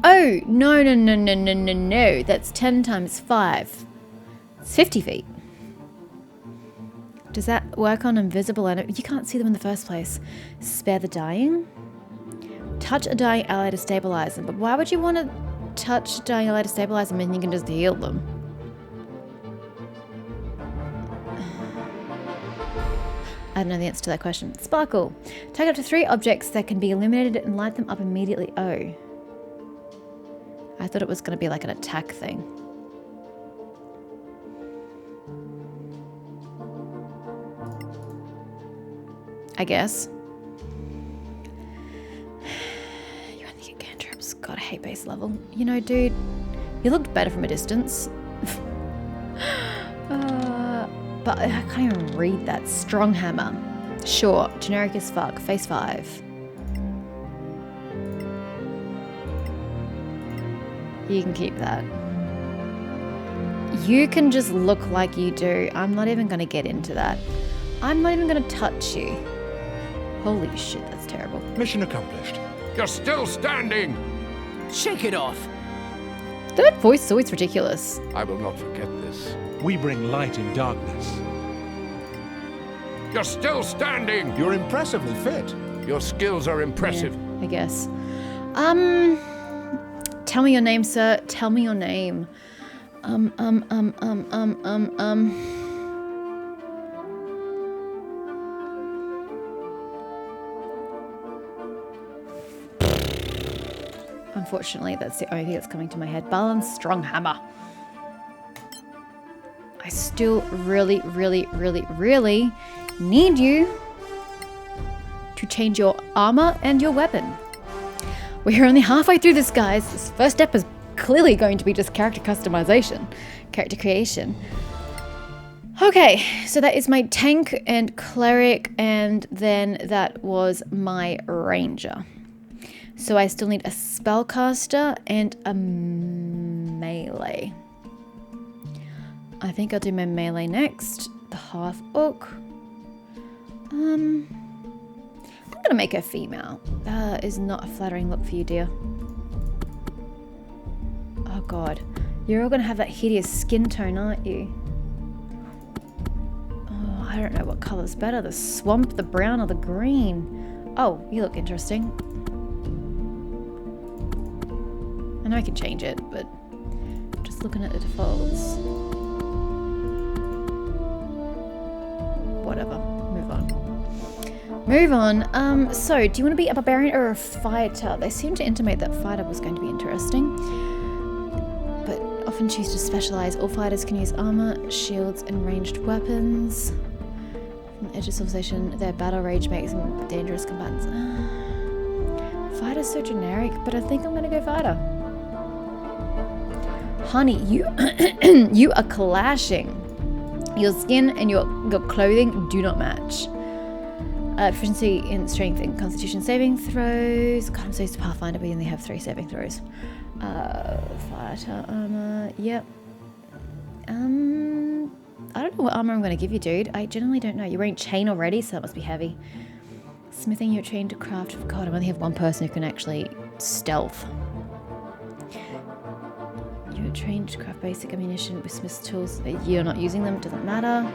Oh, no. That's 10 times 5. It's 50 feet. Does that work on invisible enemies? You can't see them in the first place. Spare the dying? Touch a dying ally to stabilize them. But why would you want to touch a dying ally to stabilize them and you can just heal them? I don't know the answer to that question. Sparkle. Take up to 3 objects that can be illuminated and light them up immediately. Oh. I thought it was going to be like an attack thing. I guess. You only get cantrips. God, I hate base level. You know, dude, you looked better from a distance. But I can't even read that. Strong hammer. Sure, generic as fuck. Phase 5. You can keep that. You can just look like you do. I'm not even going to get into that. I'm not even going to touch you. Holy shit, that's terrible. Mission accomplished. You're still standing! Shake it off! That voice is always ridiculous. I will not forget this. We bring light in darkness. You're still standing! You're impressively fit. Your skills are impressive. Yeah, I guess. Tell me your name, sir. Tell me your name. Unfortunately, that's the only thing that's coming to my head. Balance Stronghammer. I still really need you to change your armor and your weapon. We're only halfway through this, guys. This first step is clearly going to be just character customization, character creation. Okay, so that is my tank and cleric, and then that was my ranger. So I still need a spellcaster and a melee. I think I'll do my melee next. The half orc. I'm gonna make her female. That is not a flattering look for you, dear. Oh god. You're all gonna have that hideous skin tone, aren't you? Oh, I don't know what color's better. The swamp, the brown, or the green. Oh, you look interesting. I know I can change it, but I'm just looking at the defaults. Whatever. Move on. So, do you want to be a barbarian or a fighter? They seem to intimate that fighter was going to be interesting, but often choose to specialize. All fighters can use armor, shields, and ranged weapons. From the edge of civilization, their battle rage makes them dangerous combatants. Fighter's so generic, but I think I'm going to go fighter. Honey, you you are clashing. Your skin and your clothing do not match. Proficiency in strength and constitution saving throws. God, I'm so used to Pathfinder, but you only have 3 saving throws. Fighter armor. Yep. I don't know what armor I'm going to give you, dude. I generally don't know. You're wearing chain already, so that must be heavy. Smithing, you're trained to craft. God, I only have one person who can actually stealth. You're trained to craft basic ammunition with Smith's tools. You're not using them, it doesn't matter.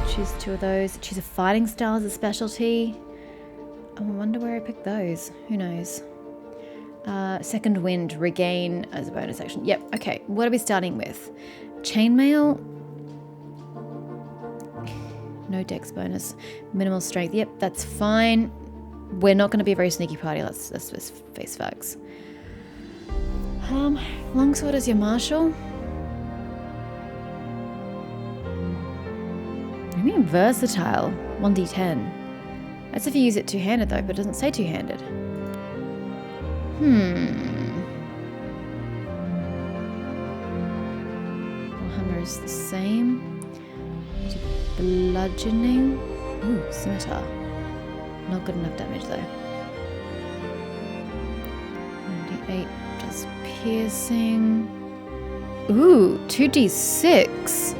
Choose 2 of those. Choose a fighting style as a specialty. I wonder where I picked those. Who knows? Second wind, regain as a bonus action. Yep, okay. What are we starting with? Chainmail. No dex bonus. Minimal strength. Yep, that's fine. We're not going to be a very sneaky party. Let's face facts. Longsword is your martial. I mean versatile. 1d10. That's if you use it two-handed though, but it doesn't say two-handed. Warhammer is the same. Bludgeoning. Ooh, scimitar. Not good enough damage though. 1d8 does piercing. Ooh, 2d6.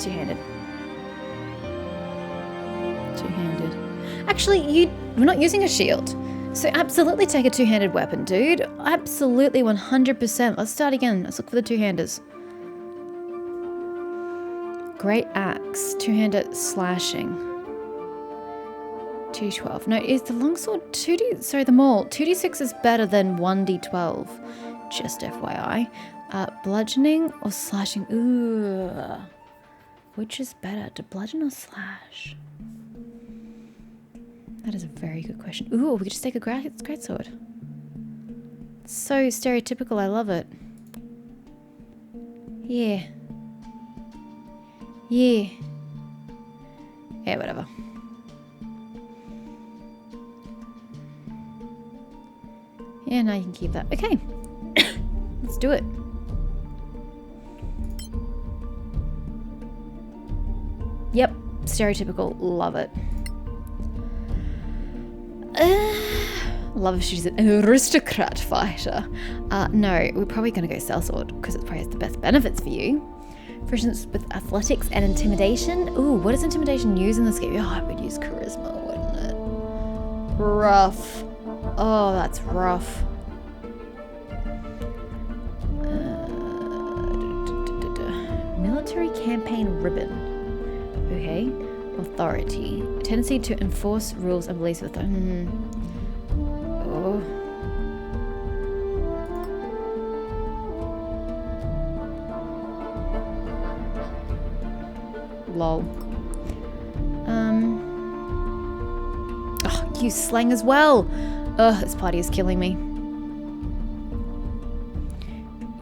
Two-handed. Two-handed. Actually, we're not using a shield. So absolutely take a two-handed weapon, dude. Absolutely, 100%. Let's start again. Let's look for the two-handers. Great axe. Two-handed slashing. 2d12. No, is the longsword 2d... Sorry, the maul. 2d6 is better than 1d12. Just FYI. Bludgeoning or slashing? Ooh. Which is better, to bludgeon or slash? That is a very good question. Ooh, we could just take a greatsword. So stereotypical, I love it. Yeah. Yeah. Yeah, whatever. Yeah, now you can keep that. Okay. Let's do it. Yep, stereotypical, love it. Love if she's an aristocrat fighter. No, we're probably going to go sellsword because it probably has the best benefits for you. For instance, with athletics and intimidation. Ooh, what does intimidation use in this game? Oh, I would use charisma, wouldn't it? Rough. Oh, that's rough. Military campaign ribbon. Okay. Authority. Tendency to enforce rules and beliefs with them. Oh. Lol. Oh, use slang as well. Ugh, this party is killing me.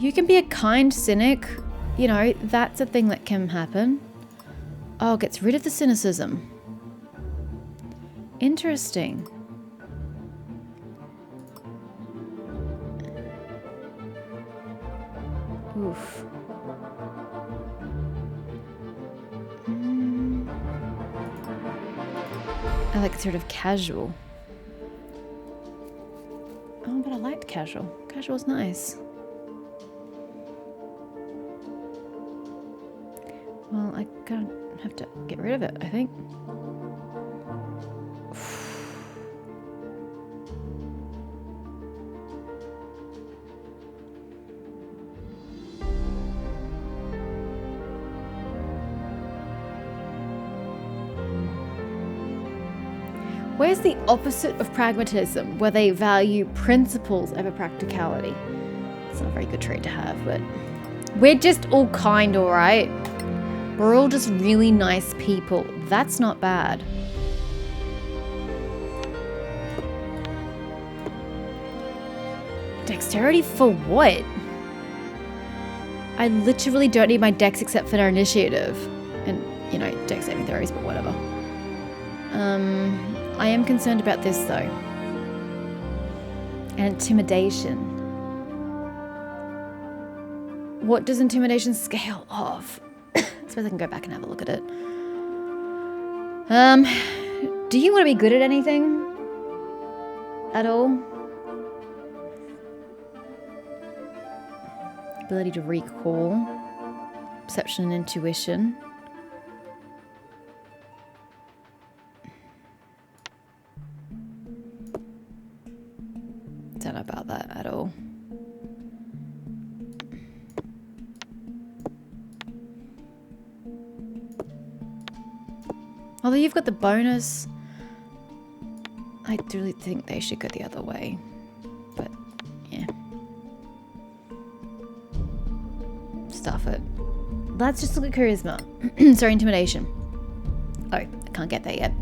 You can be a kind cynic. You know, that's a thing that can happen. Oh, gets rid of the cynicism. Interesting. Oof. I like sort of casual. Oh, but I liked casual. Casual's nice. Well, I can't have to get rid of it, I think. Where's the opposite of pragmatism, where they value principles over practicality? It's not a very good trait to have, but we're just all kind, all right? We're all just really nice people. That's not bad. Dexterity for what? I literally don't need my dex except for our initiative. And, you know, dex saving throws, but whatever. I am concerned about this, though. And intimidation. What does intimidation scale off? I suppose I can go back and have a look at it. Do you want to be good at anything? At all? Ability to recall. Perception and intuition. Don't know about that at all. Although you've got the bonus, I do really think they should go the other way. But, yeah. Stuff it. Let's just look at charisma. Sorry, intimidation. Oh, I can't get there yet.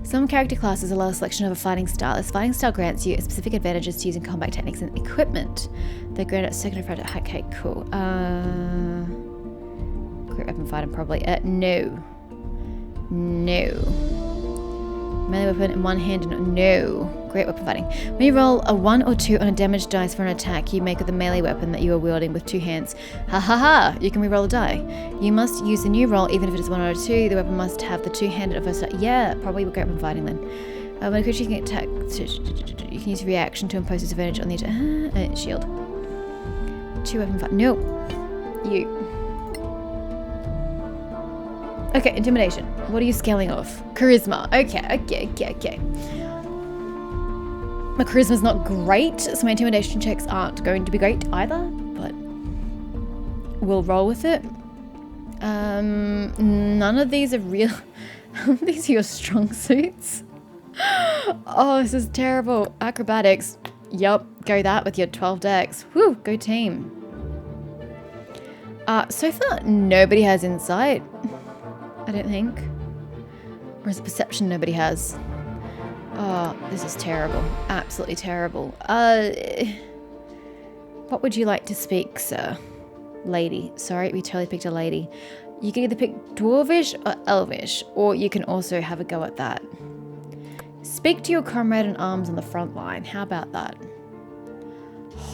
Some character classes allow a selection of a fighting style. This fighting style grants you specific advantages to using combat techniques and equipment. They grant it second effect. Okay, cool. Great weapon fighting, probably. No. Melee weapon in one hand. No. Great weapon fighting. When you roll a 1 or 2 on a damage dice for an attack you make with the melee weapon that you are wielding with 2 hands. Ha ha ha! You can reroll a die. You must use the new roll even if it is 1 or 2. The weapon must have the 2-handed at first. Yeah, probably great weapon fighting then. When a creature can attack, you can use reaction to impose disadvantage on the attack. Shield. 2 weapon fight. No. You. Okay, intimidation. What are you scaling off? Charisma. Okay. My charisma's not great, so my intimidation checks aren't going to be great either, but we'll roll with it. None of these are real. None of these are your strong suits. Oh, this is terrible. Acrobatics. Yup, go that with your 12 dex. Whew, go team. So far, nobody has insight. I don't think. Or is it perception nobody has? Oh, this is terrible. Absolutely terrible. What would you like to speak, sir? Lady. Sorry, we totally picked a lady. You can either pick Dwarvish or Elvish, or you can also have a go at that. Speak to your comrade in arms on the front line. How about that?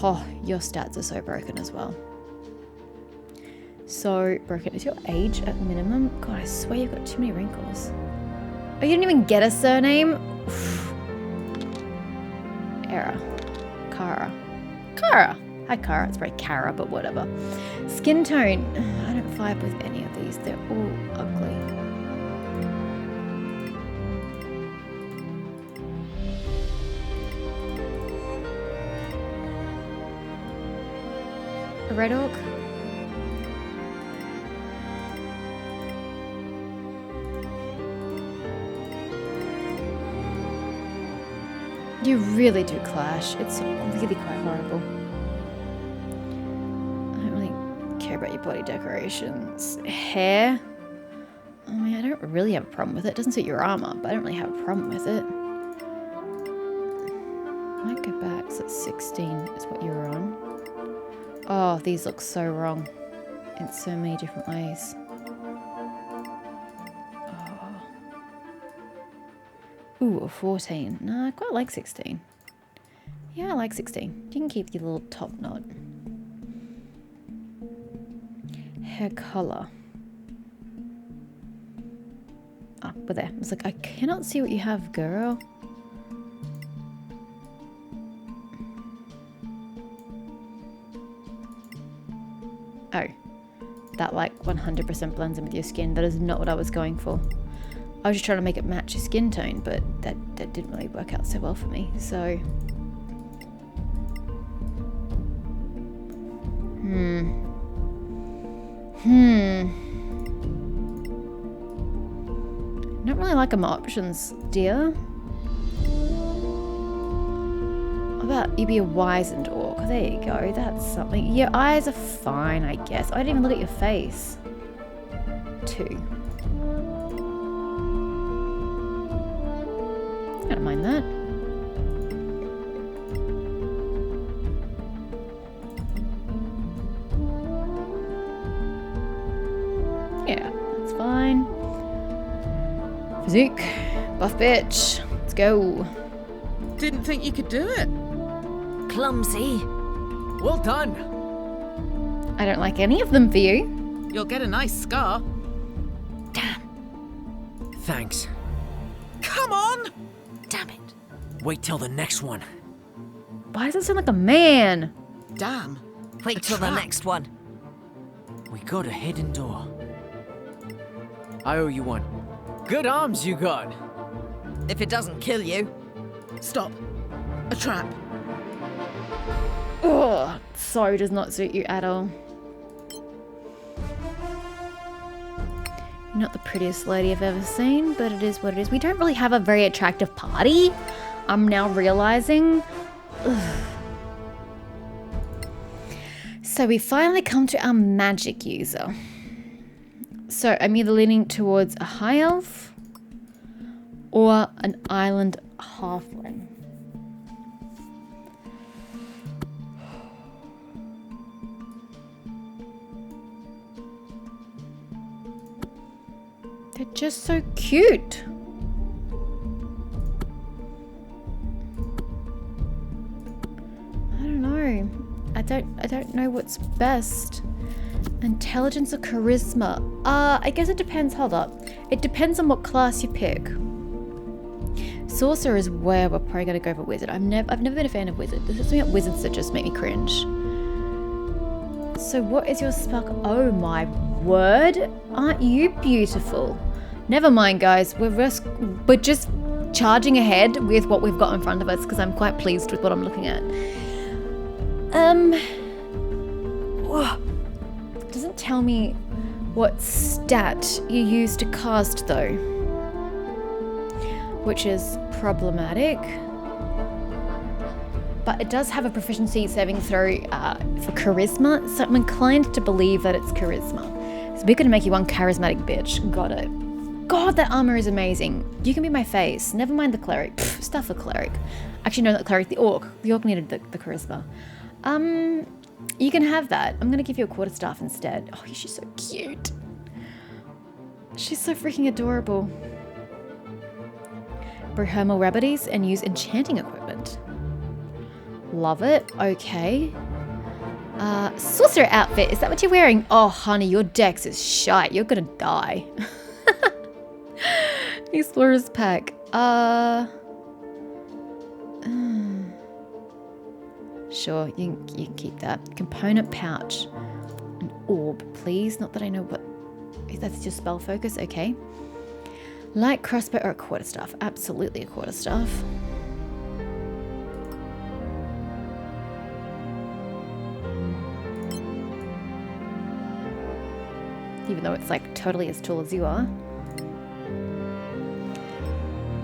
Oh, your stats are so broken as well. So broken. Is your age at minimum? God, I swear you've got too many wrinkles. Oh, you didn't even get a surname? Era. Kara. Kara. Hi, Kara. It's probably Kara, but whatever. Skin tone. I don't vibe with any of these. They're all ugly. A red orc? You really do clash. It's really quite horrible. I don't really care about your body decorations. Hair? I mean, I don't really have a problem with it. It doesn't suit your armor, but I don't really have a problem with it. I might go back, so it's 16 is what you were on. Oh, these look so wrong in so many different ways. Ooh, a 14. No, I quite like 16. Yeah, I like 16. You can keep your little top knot. Hair color. Ah, we're there. I was like, I cannot see what you have, girl. Oh. That like 100% blends in with your skin. That is not what I was going for. I was just trying to make it match your skin tone, but that didn't really work out so well for me, so... I don't really like my options, dear. How about you be a wizened orc? There you go, that's something. Your eyes are fine, I guess. I didn't even look at your face. 2. I don't mind that. Yeah, that's fine. Physique. Buff bitch. Let's go. Didn't think you could do it. Clumsy. Well done. I don't like any of them for you. You'll get a nice scar. Damn. Thanks. Come on! Damn it. Wait till the next one. Why does it sound like a man? Damn. Wait till the trap. next one. We got a hidden door. I owe you one. Good arms you got. If it doesn't kill you. Stop. A trap. Ugh, so does not suit you at all. You're not the prettiest lady I've ever seen, but it is what it is. We don't really have a very attractive party. I'm now realizing. Ugh. So we finally come to our magic user. So I'm either leaning towards a high elf or an island halfling. They're just so cute. I don't know. I don't know what's best. Intelligence or charisma? I guess it depends. Hold up. It depends on what class you pick. Sorcerer is where we're probably gonna go for wizard. I've never been a fan of wizard. There's something about wizards that just make me cringe. So what is your spell? Oh my word! Aren't you beautiful? Never mind, guys. We're just charging ahead with what we've got in front of us because I'm quite pleased with what I'm looking at. Doesn't tell me what stat you use to cast though, which is problematic. But it does have a proficiency saving throw for charisma, so I'm inclined to believe that it's charisma. So we're gonna make you one charismatic bitch. Got it. God, that armor is amazing. You can be my face. Never mind the cleric. Pfft, stuff for cleric. Actually, no, not cleric. The orc. The orc needed the charisma. You can have that. I'm gonna give you a quarterstaff instead. Oh, she's so cute. She's so freaking adorable. Brew hermal remedies and use enchanting equipment. Love it. Okay. Sorcerer outfit. Is that what you're wearing? Oh, honey, your dex is shite. You're gonna die. Explorer's pack. Sure, you can keep that. Component pouch. An orb, please. Not that I know what... That's your spell focus. Okay. Light crossbow or a quarterstaff. Absolutely a quarterstaff. Even though it's like totally as tall as you are.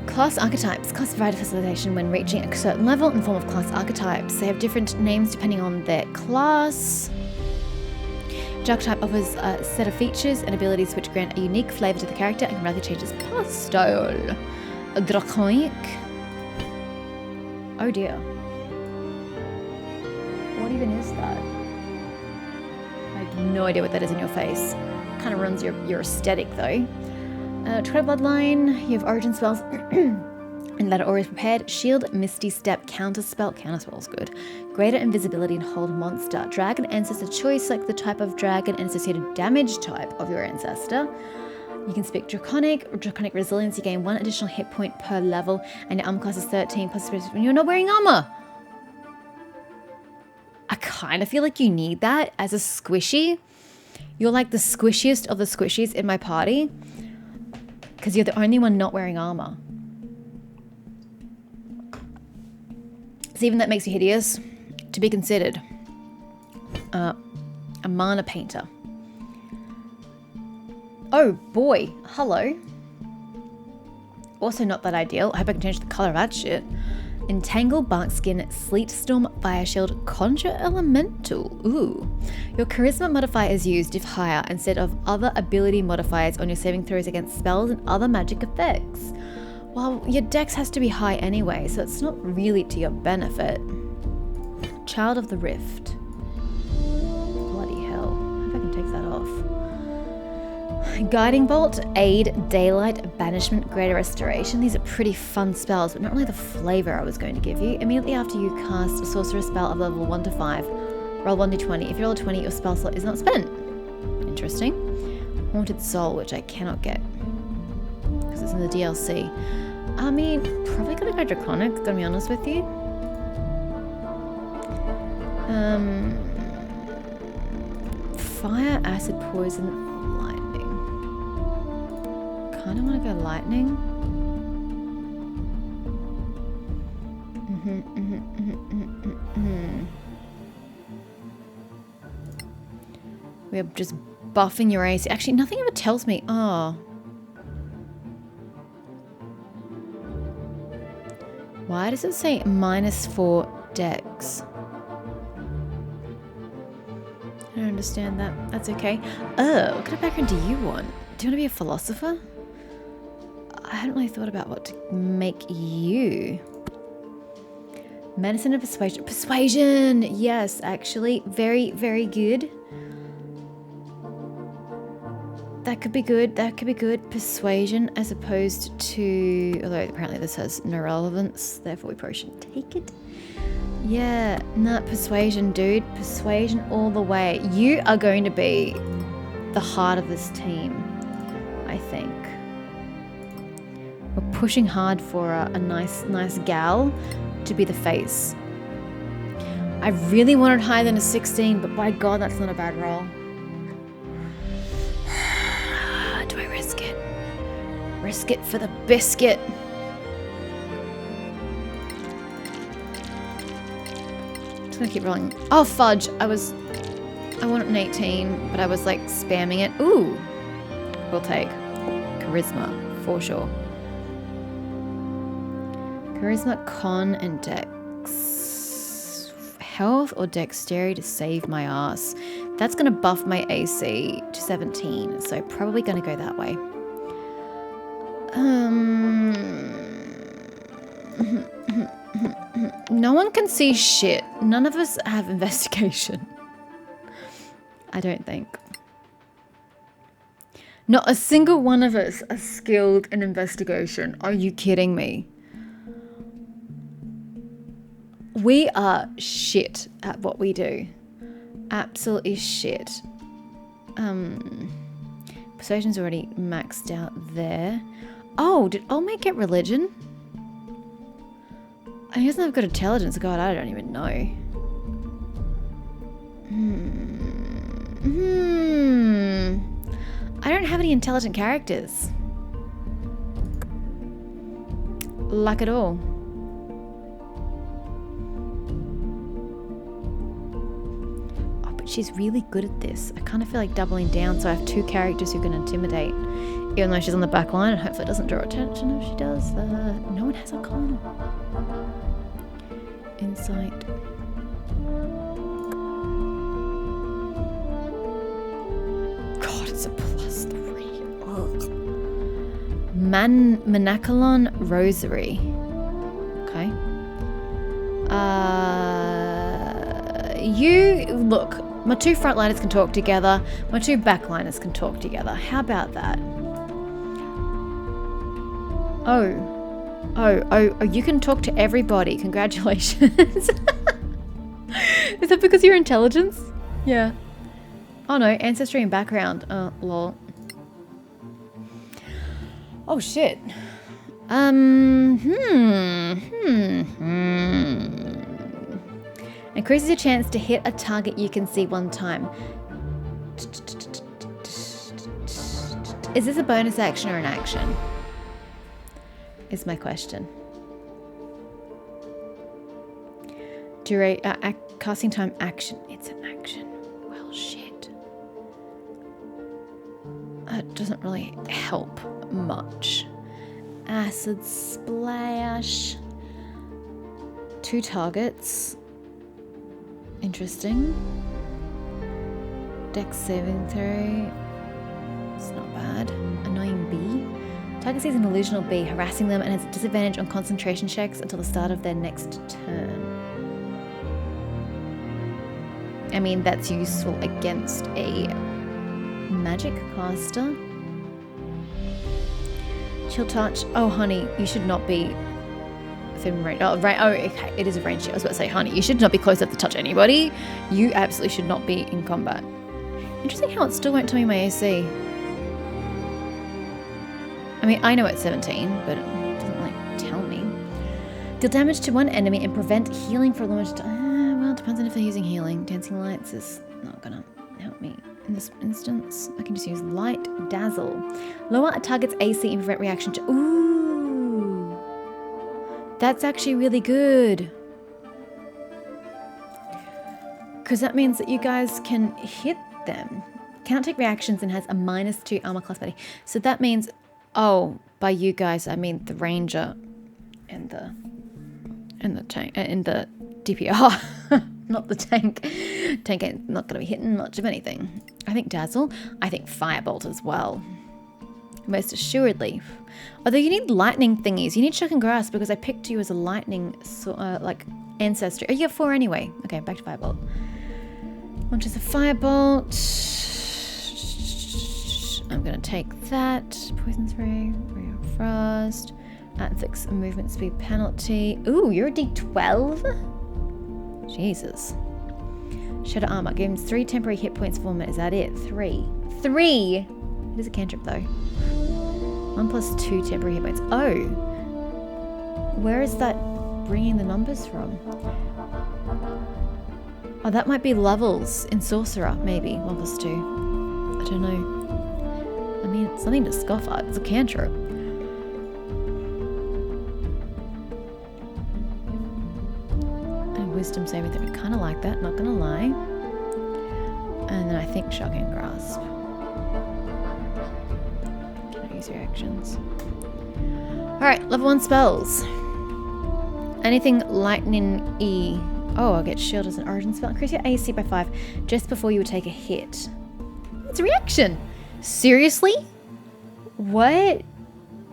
Class archetypes. Class provide facilitation when reaching a certain level in the form of class archetypes. They have different names depending on their class. Each archetype offers a set of features and abilities which grant a unique flavour to the character and can radically change its path style. A draconic. Oh dear. What even is that? I have no idea what that is in your face. Kind of runs your aesthetic though. Tribe Bloodline, you have origin spells and that are always prepared. Shield, Misty Step, Counterspell. Counterspell's good. Greater invisibility and hold monster. Dragon ancestor choice, select the type of dragon and associated damage type of your ancestor. You can speak Draconic or Draconic Resilience. You gain 1 additional hit point per level and your armor class is 13 plus when you're not wearing armor. I kind of feel like you need that as a squishy. You're like the squishiest of the squishies in my party. Because you're the only one not wearing armor. So even that makes you hideous. To be considered. A mana painter. Oh boy, hello. Also not that ideal. I hope I can change the color of that shit. Entangle, Barkskin, Sleet Storm, Fire Shield, Conjure Elemental. Ooh. Your charisma modifier is used if higher instead of other ability modifiers on your saving throws against spells and other magic effects. Well, your dex has to be high anyway, so it's not really to your benefit. Child of the Rift. Bloody hell. I hope I can take that off. Guiding Bolt, Aid, Daylight, Banishment, Greater Restoration. These are pretty fun spells, but not really the flavor I was going to give you. Immediately after you cast a sorcerer spell of level 1 to 5, Roll 1d20. If you roll a 20, your spell slot is not spent. Interesting. Haunted Soul, which I cannot get. Because it's in the DLC. I mean, probably gonna go Draconic, gonna be honest with you. Fire, acid, poison, lightning. Kinda wanna go lightning. We are just buffing your AC. Actually, nothing ever tells me. Oh. Why does it say -4 dex? I don't understand that. That's okay. Oh, what kind of background do you want? Do you want to be a philosopher? I hadn't really thought about what to make you. Medicine and persuasion. Persuasion! Yes, actually. Very, very good. That could be good. That could be good. Persuasion as opposed to... Although apparently this has no relevance. Therefore we probably shouldn't take it. Yeah. Nah, persuasion, dude. Persuasion all the way. You are going to be the heart of this team, I think. We're pushing hard for a nice gal to be the face. I really wanted higher than a 16, but by God, that's not a bad roll. Do I risk it? Risk it for the biscuit. Just gonna keep rolling. Oh, fudge. I wanted an 18, but I was like spamming it. Ooh. We'll take charisma for sure. Charisma, con, and dex. Health or dexterity to save my ass. That's going to buff my AC to 17, so probably going to go that way. No one can see shit. None of us have investigation. I don't think. Not a single one of us are skilled in investigation. Are you kidding me? We are shit at what we do. Absolutely shit. Persuasion's already maxed out there. Oh, did Olmec get religion? He doesn't have good intelligence. God, I don't even know. I don't have any intelligent characters. Like at all. She's really good at this. I kind of feel like doubling down, so I have 2 characters who can intimidate, even though she's on the back line, and hopefully it doesn't draw attention if she does. No one has Arcana. Insight. God, it's a +3. Ugh. Manakalon Rosary. Okay. You look. My 2 frontliners can talk together. My 2 backliners can talk together. How about that? Oh, you can talk to everybody. Congratulations. Is that because of your intelligence? Yeah. Oh no, ancestry and background. Lol. Oh shit. Increases your chance to hit a target you can see 1 time. Is this a bonus action or an action? Is my question. Casting time action. It's an action. Well, shit. That doesn't really help much. Acid splash. 2 targets. Interesting. Dex saving throw. It's not bad. Annoying bee. Target sees an illusional bee harassing them and has a disadvantage on concentration checks until the start of their next turn. I mean, that's useful against a magic caster. Chill touch. Oh, honey, you should not be within range. Oh, right. Oh, okay. It is a range. I was about to say, honey, you should not be close enough to touch anybody. You absolutely should not be in combat. Interesting how it still won't tell me my AC. I mean, I know it's 17, but it doesn't like tell me. Deal damage to one enemy and prevent healing for a limited time. Well, it depends on if they're using healing. Dancing lights is not gonna help me in this instance. I can just use light dazzle. Lower a target's AC and prevent reaction to. Ooh, that's actually really good. Because that means that you guys can hit them. Cannot take reactions and has a -2 armor class buddy. So that means, oh, by you guys I mean the ranger and the tank and the DPR, not the tank. Tank ain't not gonna be hitting much of anything. I think dazzle. I think firebolt as well. Most assuredly. Although you need lightning thingies. You need shock and grasp because I picked you as a lightning like ancestry. Oh, you have 4 anyway. Okay, back to firebolt. Launches a firebolt. I'm gonna take that. Poison spray, ray of frost. Inflicts a movement speed penalty. Ooh, you're a D12? Jesus. Shadow armor. Gives 3 temporary hit points for a minute. Is that it? 3. 3! It is a cantrip though. 1 + 2 temporary hit points. Oh! Where is that bringing the numbers from? Oh, that might be levels in Sorcerer, maybe. 1 + 2. I don't know. I mean, it's something to scoff at. It's a cantrip. And wisdom saving throw. I kind of like that, not gonna lie. And then I think shock and grasp. Can I use reactions? Alright, level 1 spells. Anything lightning E. Oh, I'll get shield as an origin spell. Increase your AC by 5 just before you would take a hit. It's a reaction! Seriously? What?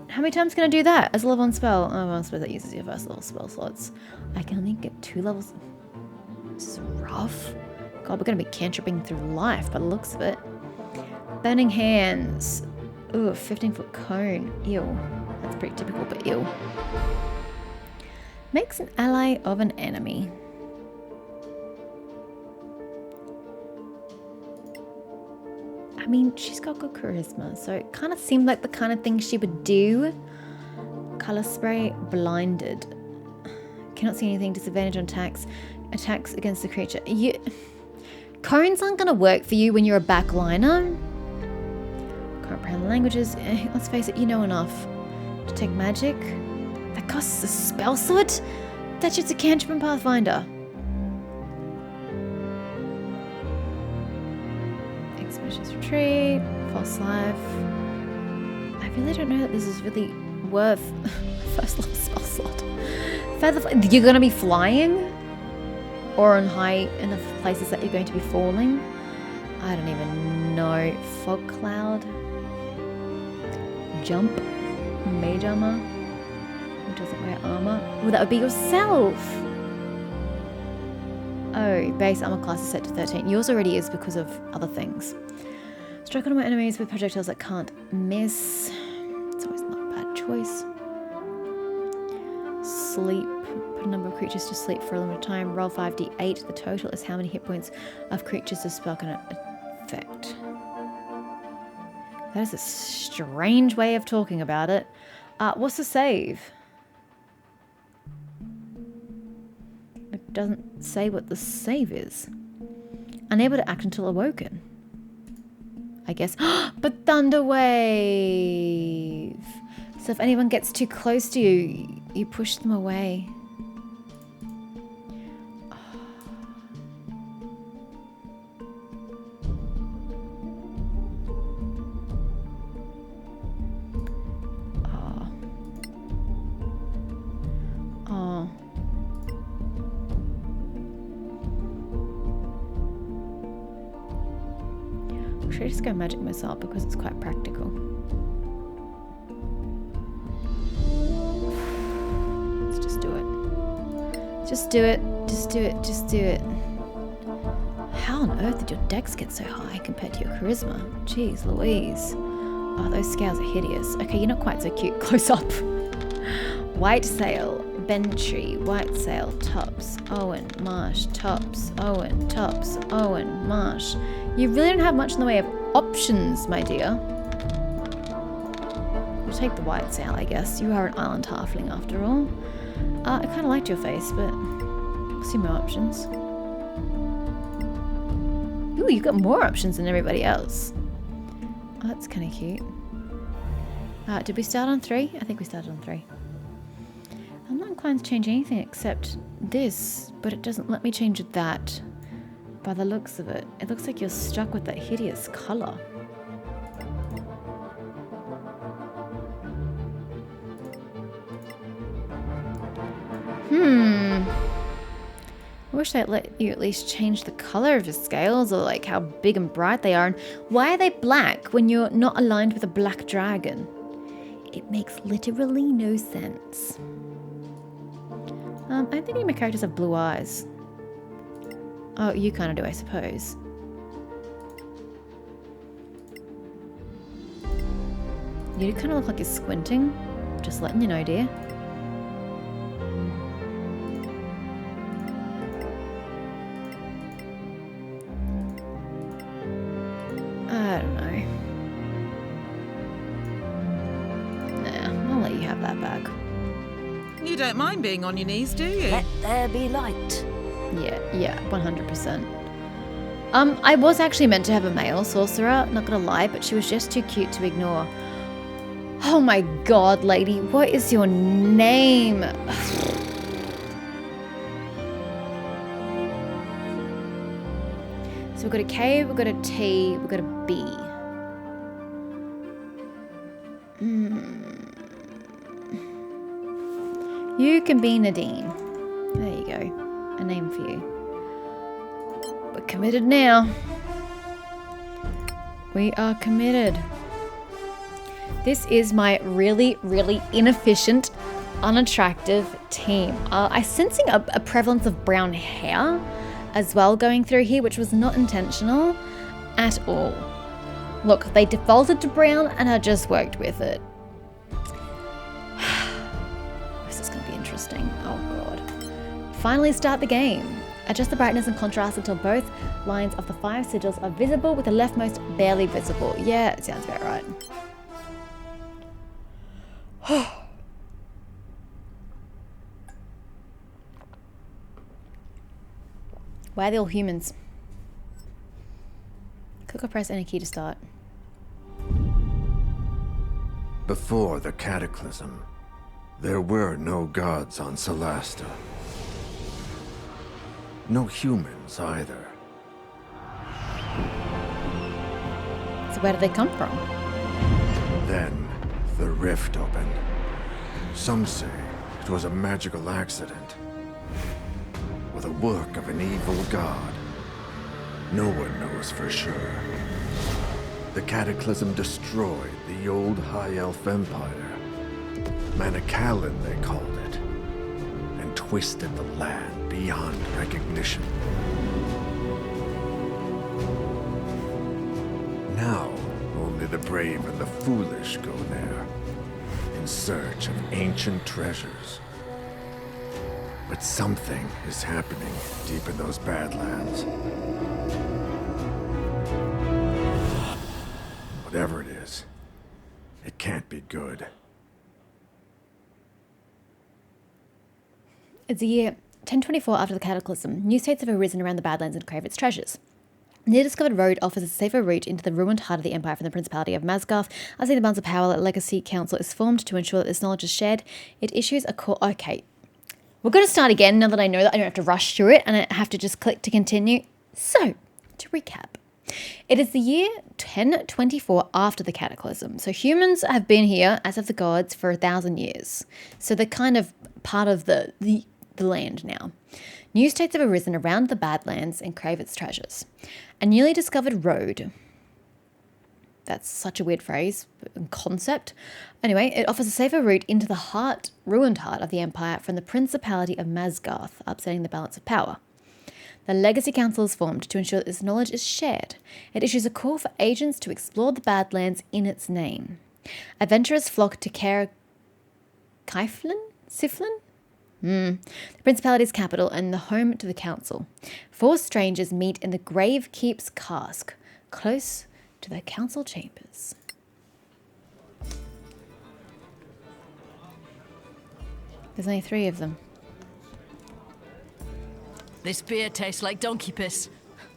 How many times can I do that as a level 1 spell? Oh, well, I suppose that uses your first level spell slots. I can only get 2 levels. This is rough. God, we're going to be cantripping through life by the looks of it. Burning hands. Ooh, 15-foot cone. Ew. That's pretty typical, but ew. Makes an ally of an enemy. I mean, she's got good charisma, so it kind of seemed like the kind of thing she would do. Color spray, blinded. Cannot see anything, disadvantage on attacks. Attacks against the creature. Cones aren't going to work for you when you're a backliner. Can't comprehend the languages. Let's face it, you know enough. To take magic. That costs a spell slot? That's just a cantrip and Pathfinder. Expeditious retreat, false life. I really don't know that this is really worth first level spell slot. You're gonna be flying? Or on high enough places that you're going to be falling? I don't even know. Fog cloud. Jump. Mage armor. Who doesn't wear armor? Oh, that would be yourself! Oh, base armor class is set to 13. Yours already is because of other things. Strike on my enemies with projectiles that can't miss. It's always not a bad choice. Sleep. Put a number of creatures to sleep for a limited time. Roll 5d8. The total is how many hit points of creatures the spell can affect. That is a strange way of talking about it. What's the save? It doesn't say what the save is. Unable to act until awoken. I guess. But Thunder Wave! So if anyone gets too close to you, you push them away. Should I just go magic missile because it's quite practical? Let's just do it. Just do it. Just do it. Just do it. How on earth did your dex get so high compared to your charisma? Jeez Louise. Oh, those scales are hideous. Okay, you're not quite so cute. Close up. White sail. Bentry, Whitesail, Tops, Owen, Marsh, Tops, Owen, Tops, Owen, Marsh. You really don't have much in the way of options, my dear. We'll take the Whitesail, I guess. You are an island halfling after all. I kind of liked your face, but see more options. Ooh, you've got more options than everybody else. Oh, that's kind of cute. Did we start on 3? I think we started on 3. I'm not inclined to change anything except this, but it doesn't let me change that. By the looks of it, it looks like you're stuck with that hideous colour. I wish they'd let you at least change the colour of your scales, or like how big and bright they are. And why are they black when you're not aligned with a black dragon? It makes literally no sense. I think any of my characters have blue eyes. Oh, you kind of do, I suppose. You kind of look like you're squinting. Just letting you know, dear. I don't know. Nah, I'll let you have that bag. You don't mind being on your knees, do you? Let there be light. Yeah, 100%. I was actually meant to have a male sorcerer, not gonna lie, but she was just too cute to ignore. Oh my god, lady, what is your name? So we've got a K, we've got a T, we've got a B. You can be Nadine. There you go. A name for you. We're committed now. We are committed. This is my really, really inefficient, unattractive team. I'm sensing a prevalence of brown hair as well going through here, which was not intentional at all. Look, they defaulted to brown and I just worked with it. This is going to be interesting. Oh god. Finally start the game. Adjust the brightness and contrast until both lines of the 5 sigils are visible, with the leftmost barely visible. Yeah, it sounds about right. Why are they all humans? Click or press any key to start. Before the cataclysm, there were no gods on Solasta. No humans either. So where did they come from? Then, the rift opened. Some say it was a magical accident, or the work of an evil god. No one knows for sure. The cataclysm destroyed the old High Elf Empire. Manacalon, they called it, and twisted the land beyond recognition. Now, only the brave and the foolish go there, in search of ancient treasures. But something is happening deep in those Badlands. Whatever it is, it can't be good. It's the year 1024 after the cataclysm. New states have arisen around the Badlands and crave its treasures. The near-discovered road offers a safer route into the ruined heart of the Empire from the Principality of Masgarth. As the balance of power, a legacy council is formed to ensure that this knowledge is shared. It issues a call. Okay. We're going to start again now that I know that I don't have to rush through it and I have to just click to continue. So, to recap. It is the year 1024 after the cataclysm. So humans have been here, as have the gods, for 1,000 years. So they're kind of part of the land now. New states have arisen around the Badlands and crave its treasures. A newly discovered road. That's such a weird phrase and concept. Anyway, it offers a safer route into the ruined heart of the Empire from the Principality of Masgarth, upsetting the balance of power. The Legacy Council is formed to ensure that this knowledge is shared. It issues a call for agents to explore the Badlands in its name. Adventurers flock to Siflin? The principality's capital and the home to the council. 4 strangers meet in the Gravekeep's cask, close to the council chambers. There's only 3 of them. This beer tastes like donkey piss.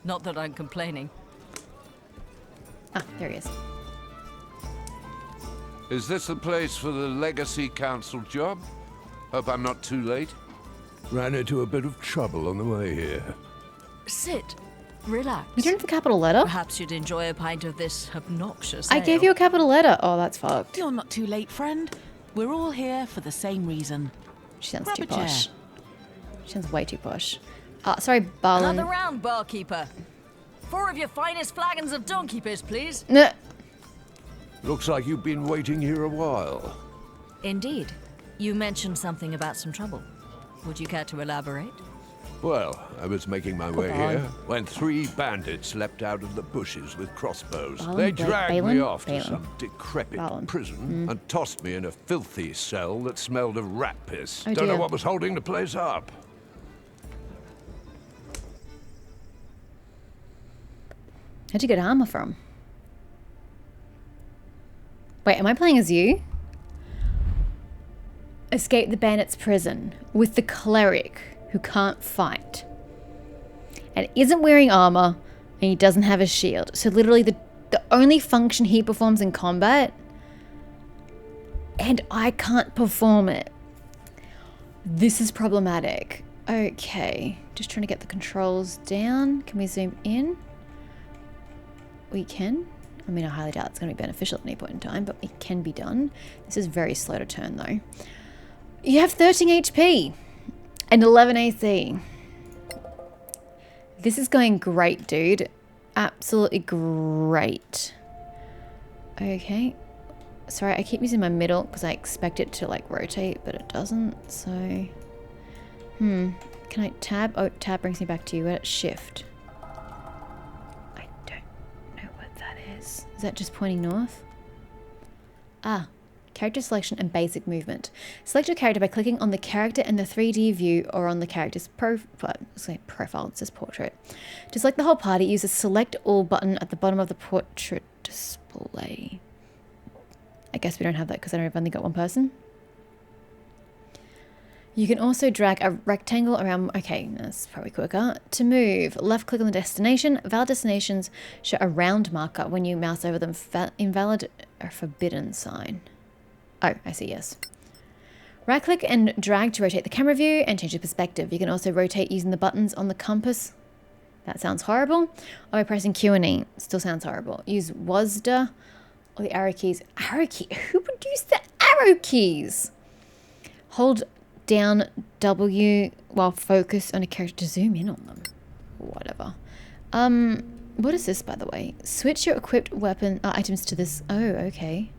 Not that I'm complaining. Ah, there he is. Is this the place for the Legacy Council job? Hope I'm not too late. Ran into a bit of trouble on the way here. Sit. Relax. You don't have a capital letter? Perhaps you'd enjoy a pint of this obnoxious I gave you a capital letter. Oh, that's fucked. You're not too late, friend. We're all here for the same reason. She sounds Grab too a chair. posh. She sounds way too posh. Sorry, Barlin. Another round, barkeeper. 4 of your finest flagons of donkey piss, please. No. Looks like you've been waiting here a while. Indeed. You mentioned something about some trouble. Would you care to elaborate? Well, I was making my way on. here when 3 bandits leapt out of the bushes with crossbows. Balin, They dragged me Balin, off to Balin. some decrepit Balin. prison and tossed me in a filthy cell that smelled of rat piss. Oh, Don't know dear. what was holding the place up. Where'd you get armor from? Wait, am I playing as you? Escape the bandits' prison with the cleric who can't fight and isn't wearing armor and he doesn't have a shield. So literally the only function he performs in combat, and I can't perform it. This is problematic. Okay, just trying to get the controls down. Can we zoom in? We can. I mean, I highly doubt it's going to be beneficial at any point in time, but it can be done. This is very slow to turn, though. You have 13 HP and 11 AC. This is going great, dude. Absolutely great. Okay. Sorry, I keep using my middle because I expect it to, like, rotate, but it doesn't, so... Can I tab? Oh, tab brings me back to you. Shift. Is that just pointing north? Ah, character selection and basic movement. Select your character by clicking on the character in the 3D view or on the character's profile. It says portrait. To select the whole party, use the select all button at the bottom of the portrait display. I guess we don't have that because I've only got 1 person. You can also drag a rectangle around, okay, that's probably quicker. To move, left click on the destination. Valid destinations show a round marker when you mouse over them. Invalid or forbidden sign. Oh, I see, yes. Right click and drag to rotate the camera view and change the perspective. You can also rotate using the buttons on the compass. That sounds horrible. Or by pressing Q and E. Still sounds horrible. Use WASD or the arrow keys. Arrow key? Who would use the arrow keys? Hold down W while focus on a character to zoom in on them. Whatever. What is this, by the way? Switch your equipped weapon items to this. Oh, okay.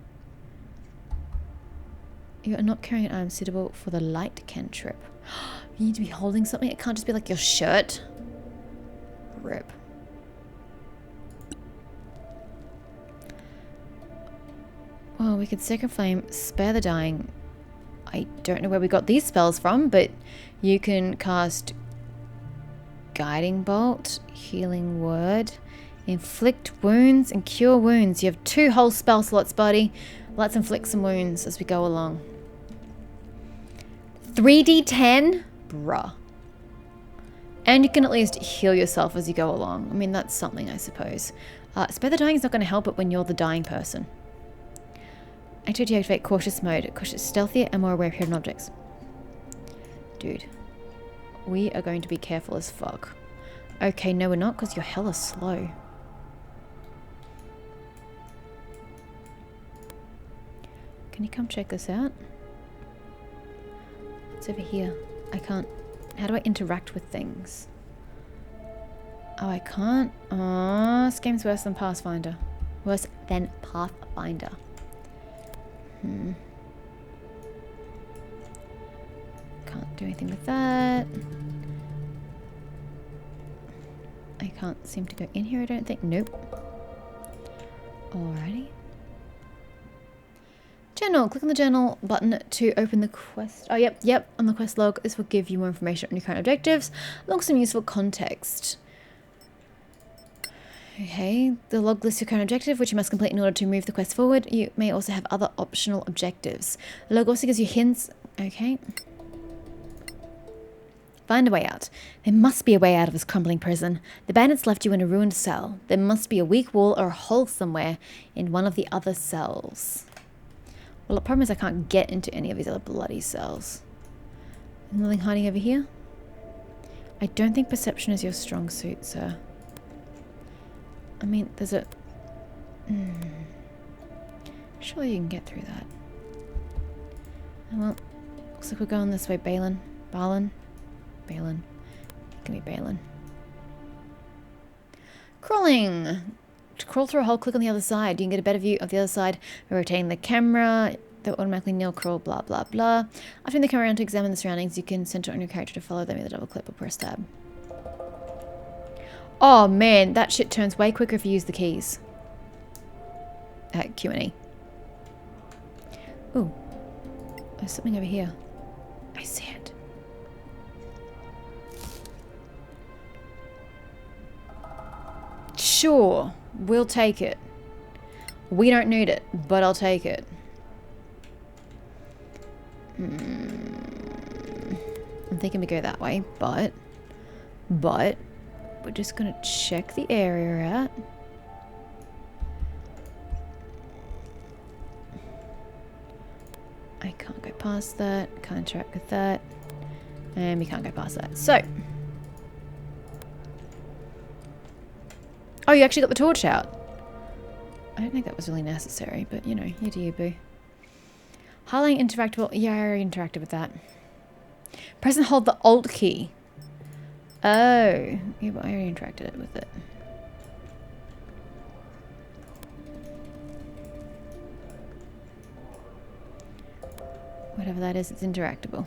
You are not carrying an item suitable for the light cantrip. You need to be holding something. It can't just be like your shirt. Rip. Well, we could second flame, spare the dying. I don't know where we got these spells from, but you can cast Guiding Bolt, Healing Word, Inflict Wounds, and Cure Wounds. You have 2 whole spell slots, buddy. Let's inflict some wounds as we go along. 3d10? Bruh. And you can at least heal yourself as you go along. I mean, that's something, I suppose. Spare the dying is not going to help it when you're the dying person. Activate cautious mode. Cautious, stealthier and more aware of hidden objects. Dude. We are going to be careful as fuck. Okay, no we're not because you're hella slow. Can you come check this out? It's over here. I can't... How do I interact with things? Oh, I can't? Aww, this game's worse than Pathfinder. Worse than Pathfinder. Can't do anything with that. I can't seem to go in here, I don't think. Nope. Alrighty. Journal. Click on the journal button to open the quest. Oh, yep. On the quest log. This will give you more information on your current objectives, along with some useful context. Okay, the log lists your current objective, which you must complete in order to move the quest forward. You may also have other optional objectives. The log also gives you hints. Okay. Find a way out. There must be a way out of this crumbling prison. The bandits left you in a ruined cell. There must be a weak wall or a hole somewhere in one of the other cells. Well, the problem is I can't get into any of these other bloody cells. Nothing hiding over here? I don't think perception is your strong suit, sir. I mean, there's a... Surely you can get through that. Well, looks like we're going this way, Balin. Balin. Give me Balin. Crawling! To crawl through a hole, click on the other side. You can get a better view of the other side by rotating the camera. They'll automatically kneel crawl, blah, blah, blah. After the camera around to examine the surroundings, you can center on your character to follow them with a double click or press tab. Oh man, that shit turns way quicker if you use the keys. Q and E. Ooh. There's something over here. I see it. Sure, we'll take it. We don't need it, but I'll take it. I'm thinking we go that way, but we're just gonna check the area out. I can't go past that, can't interact with that, and we can't go past that. So, oh, you actually got the torch out. I don't think that was really necessary, but you know, you do you, boo. Highlighting interactable. Yeah, I already interacted with that. Press and hold the Alt key. Oh, yeah, but I already interacted with it. Whatever that is, it's interactable.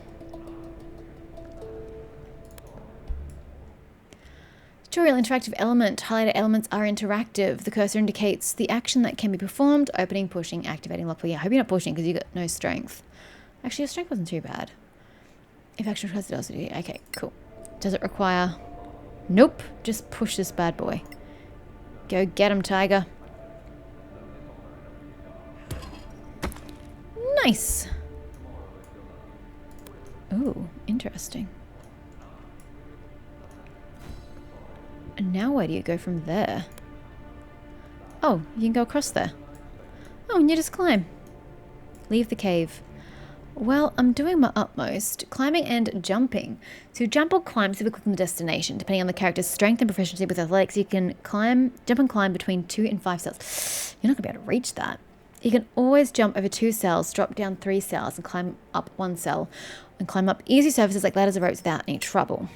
Tutorial interactive element. Highlighted elements are interactive. The cursor indicates the action that can be performed. Opening, pushing, activating, lock. Yeah, I hope you're not pushing because you got no strength. Actually, your strength wasn't too bad. If action requires it also do. Okay, cool. Does it require... Nope. Just push this bad boy. Go get him, tiger. Nice. Ooh, interesting. And now where do you go from there? Oh, you can go across there. Oh, and you just climb. Leave the cave. Well, I'm doing my utmost. Climbing and jumping. So jump or climb simply click on the destination. Depending on the character's strength and proficiency with athletics, you can jump and climb between 2 and 5 cells. You're not going to be able to reach that. You can always jump over 2 cells, drop down 3 cells, and climb up 1 cell. And climb up easy surfaces like ladders or ropes without any trouble.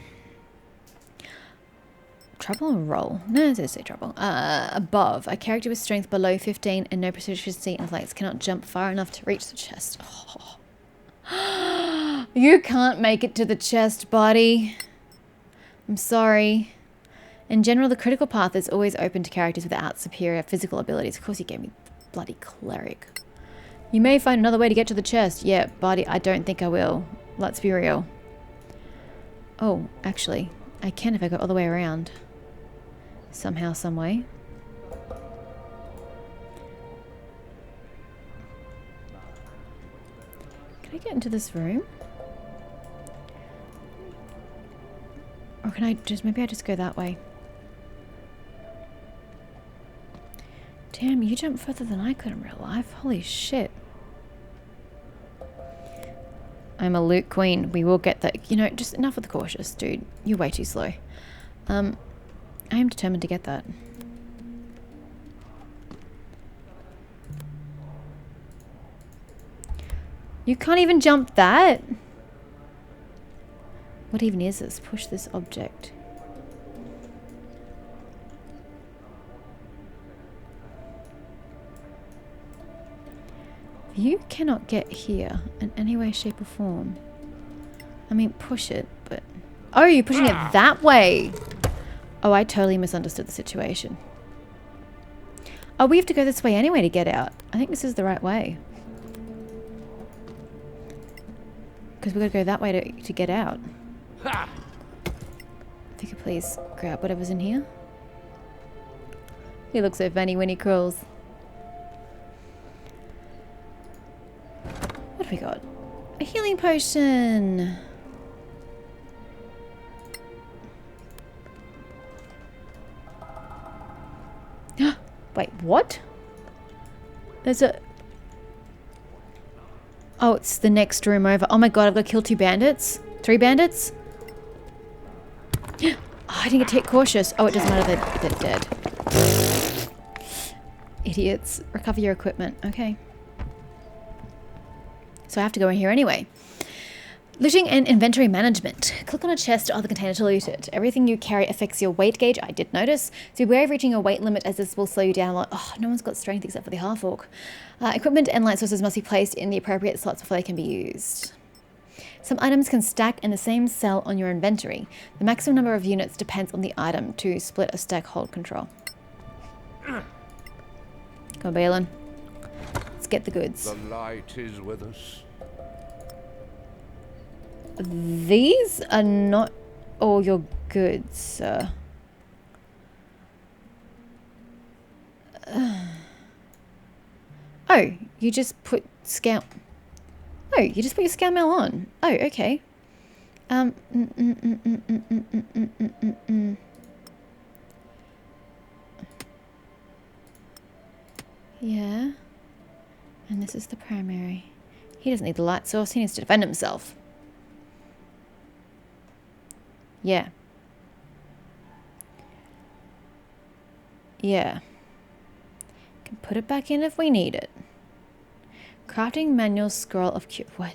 Trouble or roll? No, it doesn't say trouble. Above. A character with strength below 15 and no proficiency in athletics cannot jump far enough to reach the chest. Oh. You can't make it to the chest, buddy. I'm sorry. In general, the critical path is always open to characters without superior physical abilities. Of course, you gave me bloody Cleric. You may find another way to get to the chest. Yeah, buddy, I don't think I will. Let's be real. Oh, actually, I can if I go all the way around. Somehow, some way. Can I get into this room? Or can I just, maybe I just go that way. Damn, you jumped further than I could in real life. Holy shit. I'm a loot queen. We will get that. You know, just enough with the cautious, dude. You're way too slow. I am determined to get that. You can't even jump that? What even is this? Push this object. You cannot get here in any way, shape or form. I mean, push it, but... Oh, you're pushing it that way! Oh, I totally misunderstood the situation. Oh, we have to go this way anyway to get out. I think this is the right way. Because we gotta go that way to get out. If you could please grab whatever's in here. He looks so funny when he crawls. What have we got? A healing potion! Wait, what? There's a... Oh, it's the next room over. Oh my god, I've got to kill 2 bandits? 3 bandits? Oh, I didn't get to hit cautious. Oh, it doesn't matter, they're dead. Idiots. Recover your equipment. Okay. So I have to go in here anyway. Looting and inventory management. Click on a chest or other container to loot it. Everything you carry affects your weight gauge. I did notice. So beware of reaching your weight limit as this will slow you down a lot. Oh, no one's got strength except for the half-orc. Equipment and light sources must be placed in the appropriate slots before they can be used. Some items can stack in the same cell on your inventory. The maximum number of units depends on the item to split a stack hold control. Come on, Balin. Let's get the goods. The light is with us. These are not all your goods, sir. Oh, you just put scout... Oh, you just put your scout mail on. Oh, okay. Yeah. And this is the primary. He doesn't need the light source. He needs to defend himself. Yeah. Yeah. Can put it back in if we need it. Crafting manual scroll of what?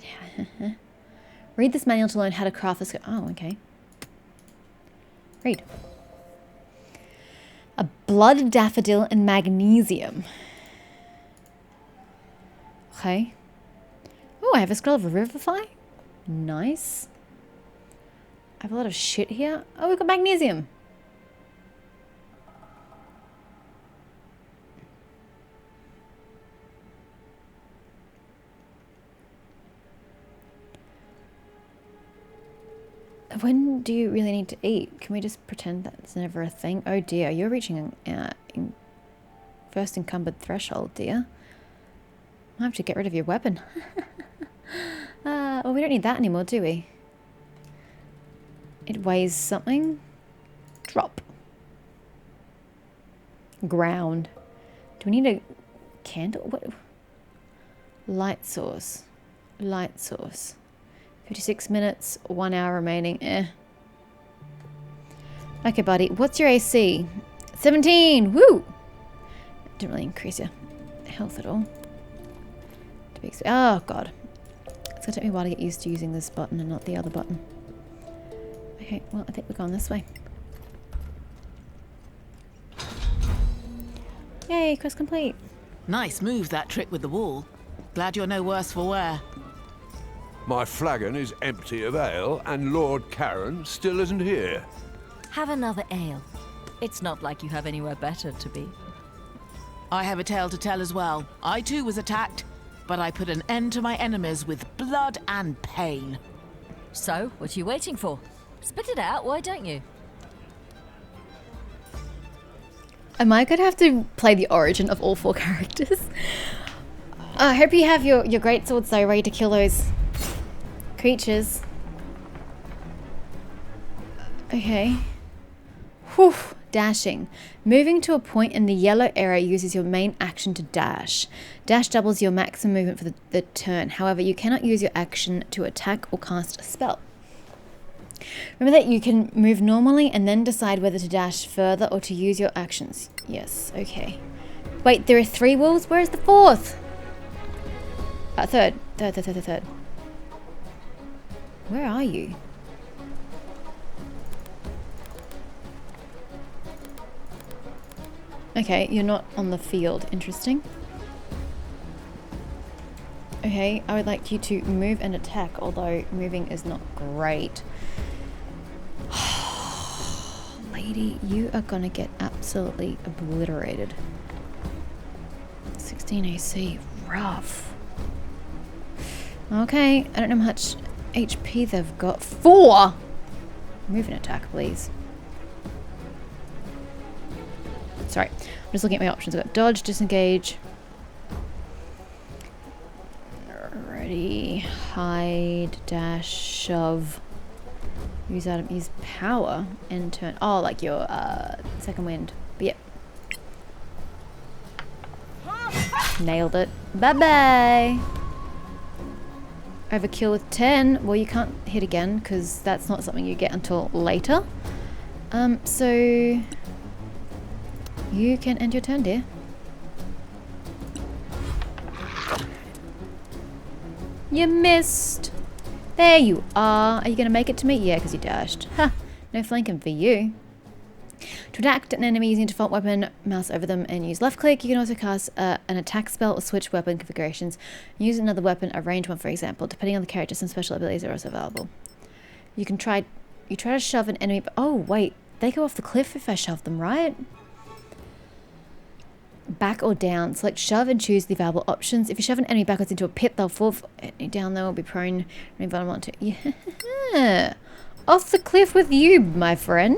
Read this manual to learn how to craft this. Oh, okay. Read. A blood daffodil and magnesium. Okay. Oh, I have a scroll of revivify. Nice. I have a lot of shit here. Oh, we've got magnesium. When do you really need to eat? Can we just pretend that's never a thing? Oh dear, you're reaching first encumbered threshold, dear. I have to get rid of your weapon. Well, we don't need that anymore, do we? It weighs something. Drop. Ground. Do we need a candle? What? Light source. Light source. 56 minutes, 1 hour remaining. Okay, buddy. What's your AC? 17! Woo! Didn't really increase your health at all. Oh, God. It's gonna take me a while to get used to using this button and not the other button. Okay, well, I think we're going this way. Yay, quest complete. Nice move, that trick with the wall. Glad you're no worse for wear. My flagon is empty of ale, and Lord Karen still isn't here. Have another ale. It's not like you have anywhere better to be. I have a tale to tell as well. I too was attacked, but I put an end to my enemies with blood and pain. So, what are you waiting for? Spit it out, why don't you? Am I going to have to play the origin of all 4 characters? I hope you have your great swords though ready to kill those creatures. Okay. Whew. Dashing. Moving to a point in the yellow area uses your main action to dash. Dash doubles your maximum movement for the turn. However, you cannot use your action to attack or cast a spell. Remember that you can move normally and then decide whether to dash further or to use your actions. Yes, okay. Wait, there are 3 wolves? Where is the 4th? Third. Where are you? Okay, you're not on the field. Interesting. Okay, I would like you to move and attack, although moving is not great. Lady, you are gonna get absolutely obliterated. 16 AC, rough. Okay, I don't know how much HP they've got? 4! Move an attack, please. Sorry, I'm just looking at my options. I've got dodge, disengage. Ready, hide, dash, shove. Use item, use power, and turn. Oh, like your second wind. But yep. Nailed it. Bye-bye. Overkill with 10. Well, you can't hit again because that's not something you get until later. So you can end your turn, dear. You missed. There you are. Are you going to make it to me? Yeah, because you dashed. Ha! No flanking for you. To attack an enemy using a default weapon, mouse over them and use left click. You can also cast an attack spell or switch weapon configurations. Use another weapon, a ranged one for example. Depending on the character, some special abilities are also available. You try to shove an enemy, but oh wait, they go off the cliff if I shove them, right? Back or down. Select shove and choose the available options. If you shove an enemy backwards into a pit, they'll fall down. They will be prone and vulnerable to. Yeah, off the cliff with you, my friend.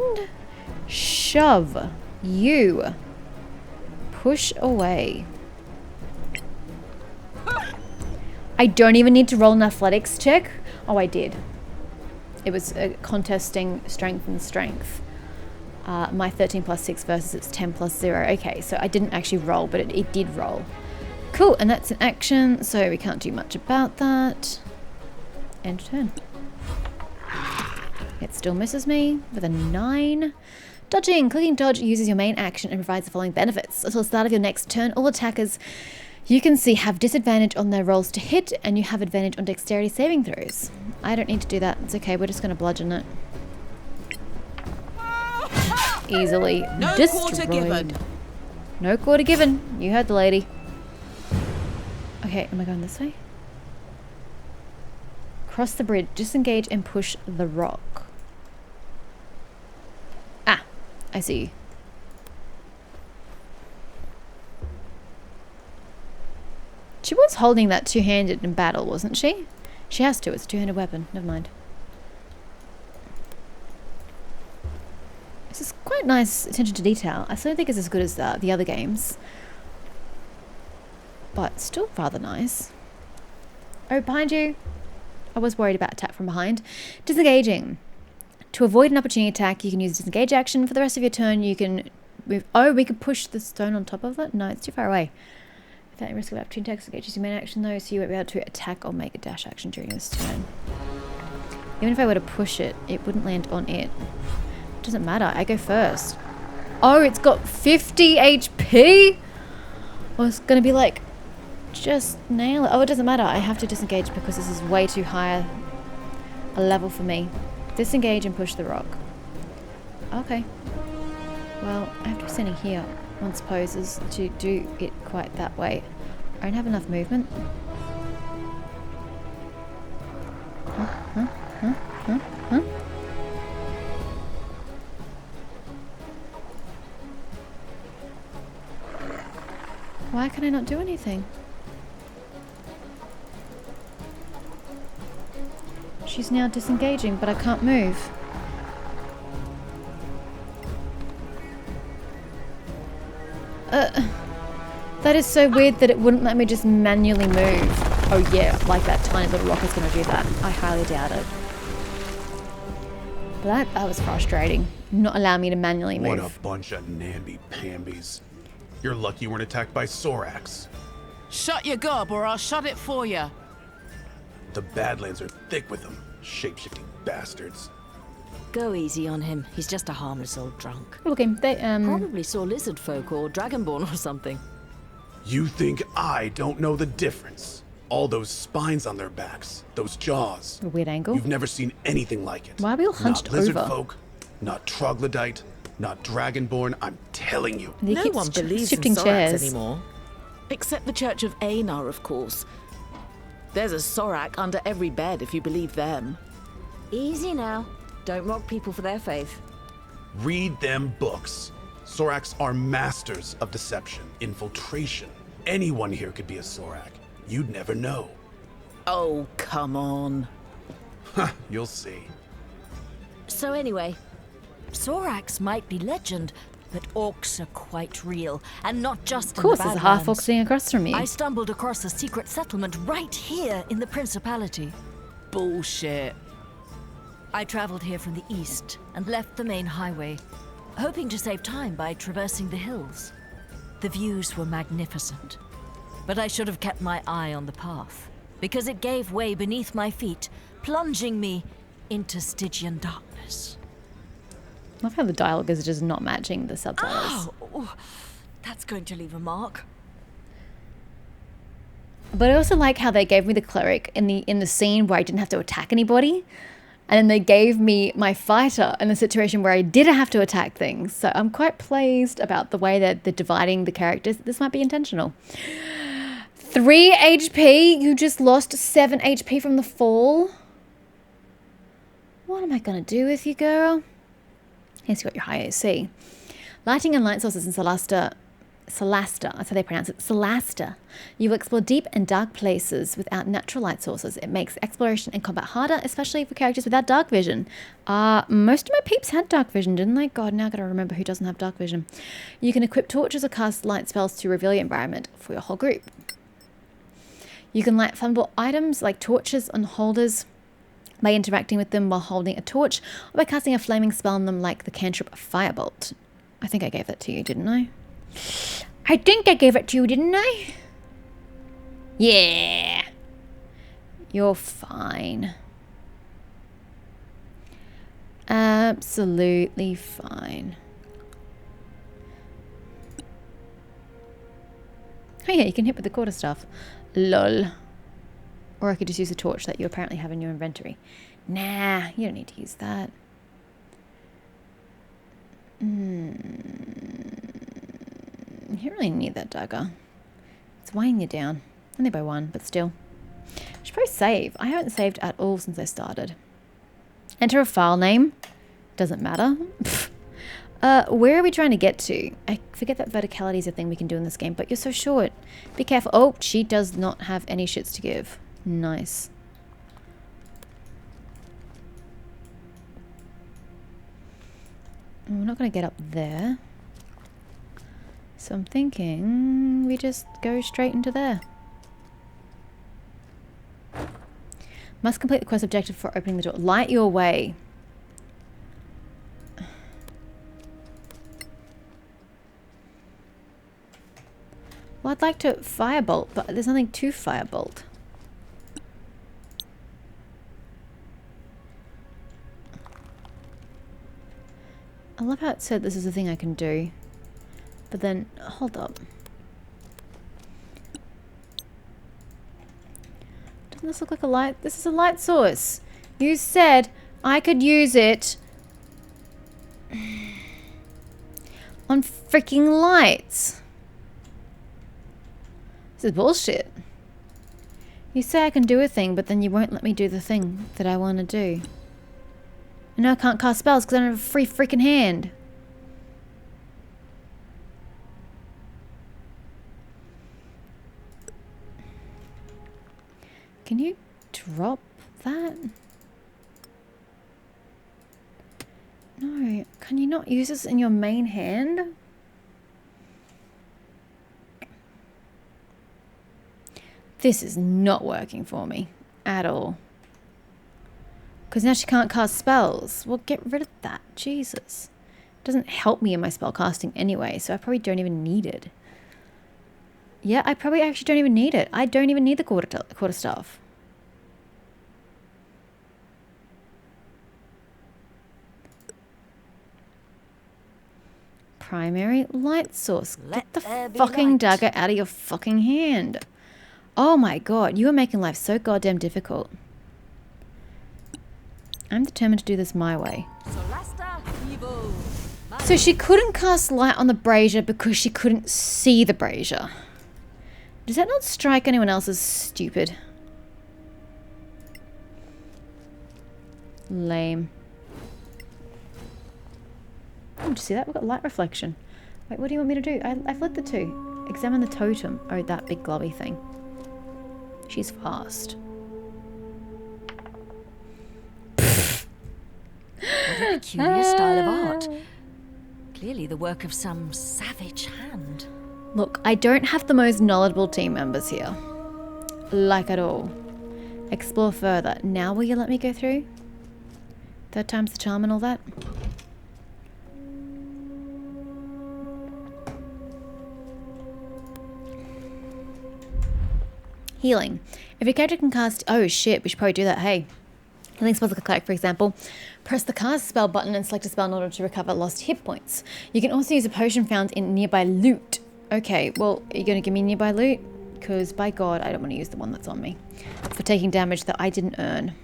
Shove. You. Push away. I don't even need to roll an athletics check. Oh, I did. It was contesting strength and strength. My 13 plus 6 versus its 10 plus 0. Okay, so I didn't actually roll, but it did roll. Cool, and that's an action, so we can't do much about that. End turn. It still misses me with a 9. Dodging. Clicking dodge uses your main action and provides the following benefits. Until the start of your next turn, all attackers you can see have disadvantage on their rolls to hit, and you have advantage on dexterity saving throws. I don't need to do that. It's okay, we're just going to bludgeon it. Easily No destroyed. quarter given. No quarter given. You heard the lady. Okay, am I going this way? Cross the bridge, disengage and push the rock. Ah, I see. She was holding that two-handed in battle, wasn't she? She has to, it's a two-handed weapon. Never mind. This is quite nice attention to detail. I still don't think it's as good as the other games. But still rather nice. Oh, behind you. I was worried about attack from behind. Disengaging. To avoid an opportunity attack, you can use disengage action. For the rest of your turn, you can move. Oh, we could push the stone on top of it? No, it's too far away. Without risk of opportunity attacks, disengage your main action though, so you won't be able to attack or make a dash action during this turn. Even if I were to push it, it wouldn't land on it. Doesn't matter, I go first. Oh, it's got 50 HP? I was gonna be like, just nail it. Oh, it doesn't matter, I have to disengage because this is way too high a level for me. Disengage and push the rock. Okay. Well, I have to be standing here once poses to do it quite that way. I don't have enough movement. Huh? Why can I not do anything? She's now disengaging, but I can't move. That is so weird that it wouldn't let me just manually move. Oh yeah, like that tiny little rock is going to do that. I highly doubt it. But that was frustrating. Not allowing me to manually move. What a bunch of namby-pambies. You're lucky you weren't attacked by Sorax. Shut your gob or I'll shut it for you. The Badlands are thick with them, shape-shifting bastards. Go easy on him. He's just a harmless old drunk. Look, they Probably saw lizard folk or dragonborn or something. You think I don't know the difference? All those spines on their backs, those jaws. a weird angle. You've never seen anything like it. Why are we all hunched not lizard over? folk, not troglodyte, not dragonborn, I'm telling you. They No keep one believes shifting in Sorax chairs. anymore. Except the Church of Einar, of course. There's a Sorak under every bed if you believe them. Easy now. Don't mock people for their faith. Read them books. Sorax are masters of deception, infiltration. Anyone here could be a Sorak. You'd never know. Oh, come on. You'll see. So anyway, Sorax might be legend, but orcs are quite real, and not just Of course, in the there's a half orc Badlands. sitting across from you. I stumbled across a secret settlement right here in the Principality. Bullshit. I traveled here from the east and left the main highway, hoping to save time by traversing the hills. The views were magnificent, but I should have kept my eye on the path, because it gave way beneath my feet, plunging me into Stygian darkness. I love how the dialogue is just not matching the subtitles. Oh, that's going to leave a mark. But I also like how they gave me the cleric in the scene where I didn't have to attack anybody. And then they gave me my fighter in the situation where I didn't have to attack things. So I'm quite pleased about the way that they're dividing the characters. This might be intentional. 3 HP? You just lost 7 HP from the fall? What am I going to do with you, girl? Yes, you got your high AC. Lighting and light sources in Solasta, that's how they pronounce it, Solasta. You will explore deep and dark places without natural light sources. It makes exploration and combat harder, especially for characters without dark vision. Most of my peeps had dark vision, didn't they? God, now I gotta remember who doesn't have dark vision. You can equip torches or cast light spells to reveal your environment for your whole group. You can light flammable items like torches on holders by interacting with them while holding a torch, or by casting a flaming spell on them like the cantrip Firebolt. I think I gave that to you, didn't I? I think I gave it to you, didn't I? Yeah. You're fine. Absolutely fine. Oh yeah, you can hit with the quarterstaff. Lol. Or I could just use a torch that you apparently have in your inventory. Nah, you don't need to use that. You really need that dagger. It's weighing you down. Only by 1, but still. I should probably save. I haven't saved at all since I started. Enter a file name. Doesn't matter. Where are we trying to get to? I forget that verticality is a thing we can do in this game, but you're so short. Be careful. Oh, she does not have any shits to give. Nice. We're not going to get up there. So I'm thinking we just go straight into there. Must complete the quest objective for opening the door. Light your way. Well, I'd like to firebolt, but there's nothing to firebolt. I love how it said this is a thing I can do. But then, hold up. Doesn't this look like a light? This is a light source. You said I could use it on freaking lights. This is bullshit. You say I can do a thing, but then you won't let me do the thing that I want to do. And now I can't cast spells because I don't have a free freaking hand. Can you drop that? No. Can you not use this in your main hand? This is not working for me at all. Because now she can't cast spells. Well, get rid of that. Jesus. It doesn't help me in my spell casting anyway, so I probably don't even need it. Yeah, I probably actually don't even need it. I don't even need the quarterstaff. Primary light source. Get the fucking dagger out of your fucking hand. Oh my god, you are making life so goddamn difficult. I'm determined to do this my way. Solasta, evil. So she couldn't cast light on the brazier because she couldn't see the brazier. Does that not strike anyone else as stupid? Lame. Oh, did you see that? We've got light reflection. Wait, what do you want me to do? I flipped the 2. Examine the totem. Oh, that big globby thing. She's fast. What a peculiar style of art. Clearly the work of some savage hand. Look, I don't have the most knowledgeable team members here. Like at all. Explore further. Now will you let me go through? Third time's the charm and all that? Healing. If your character can cast... Oh shit, we should probably do that, hey. Healing spells like a cleric, for example. Press the cast spell button and select a spell in order to recover lost hit points. You can also use a potion found in nearby loot. Okay, well, are you going to give me nearby loot? Because, by God, I don't want to use the one that's on me. It's for taking damage that I didn't earn.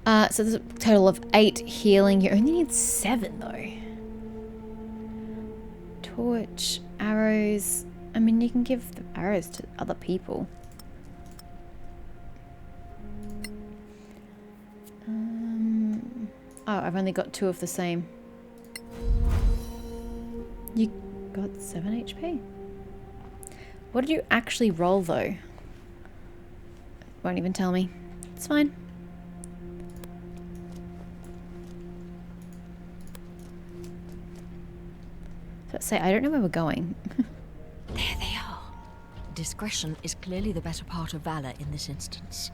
So there's a total of 8 healing. You only need 7, though. Torch, arrows... I mean, you can give the arrows to other people. Oh, I've only got 2 of the same. You got 7 HP? What did you actually roll, though? Won't even tell me. It's fine. So say, I don't know where we're going. There they are. Discretion is clearly the better part of valor in this instance.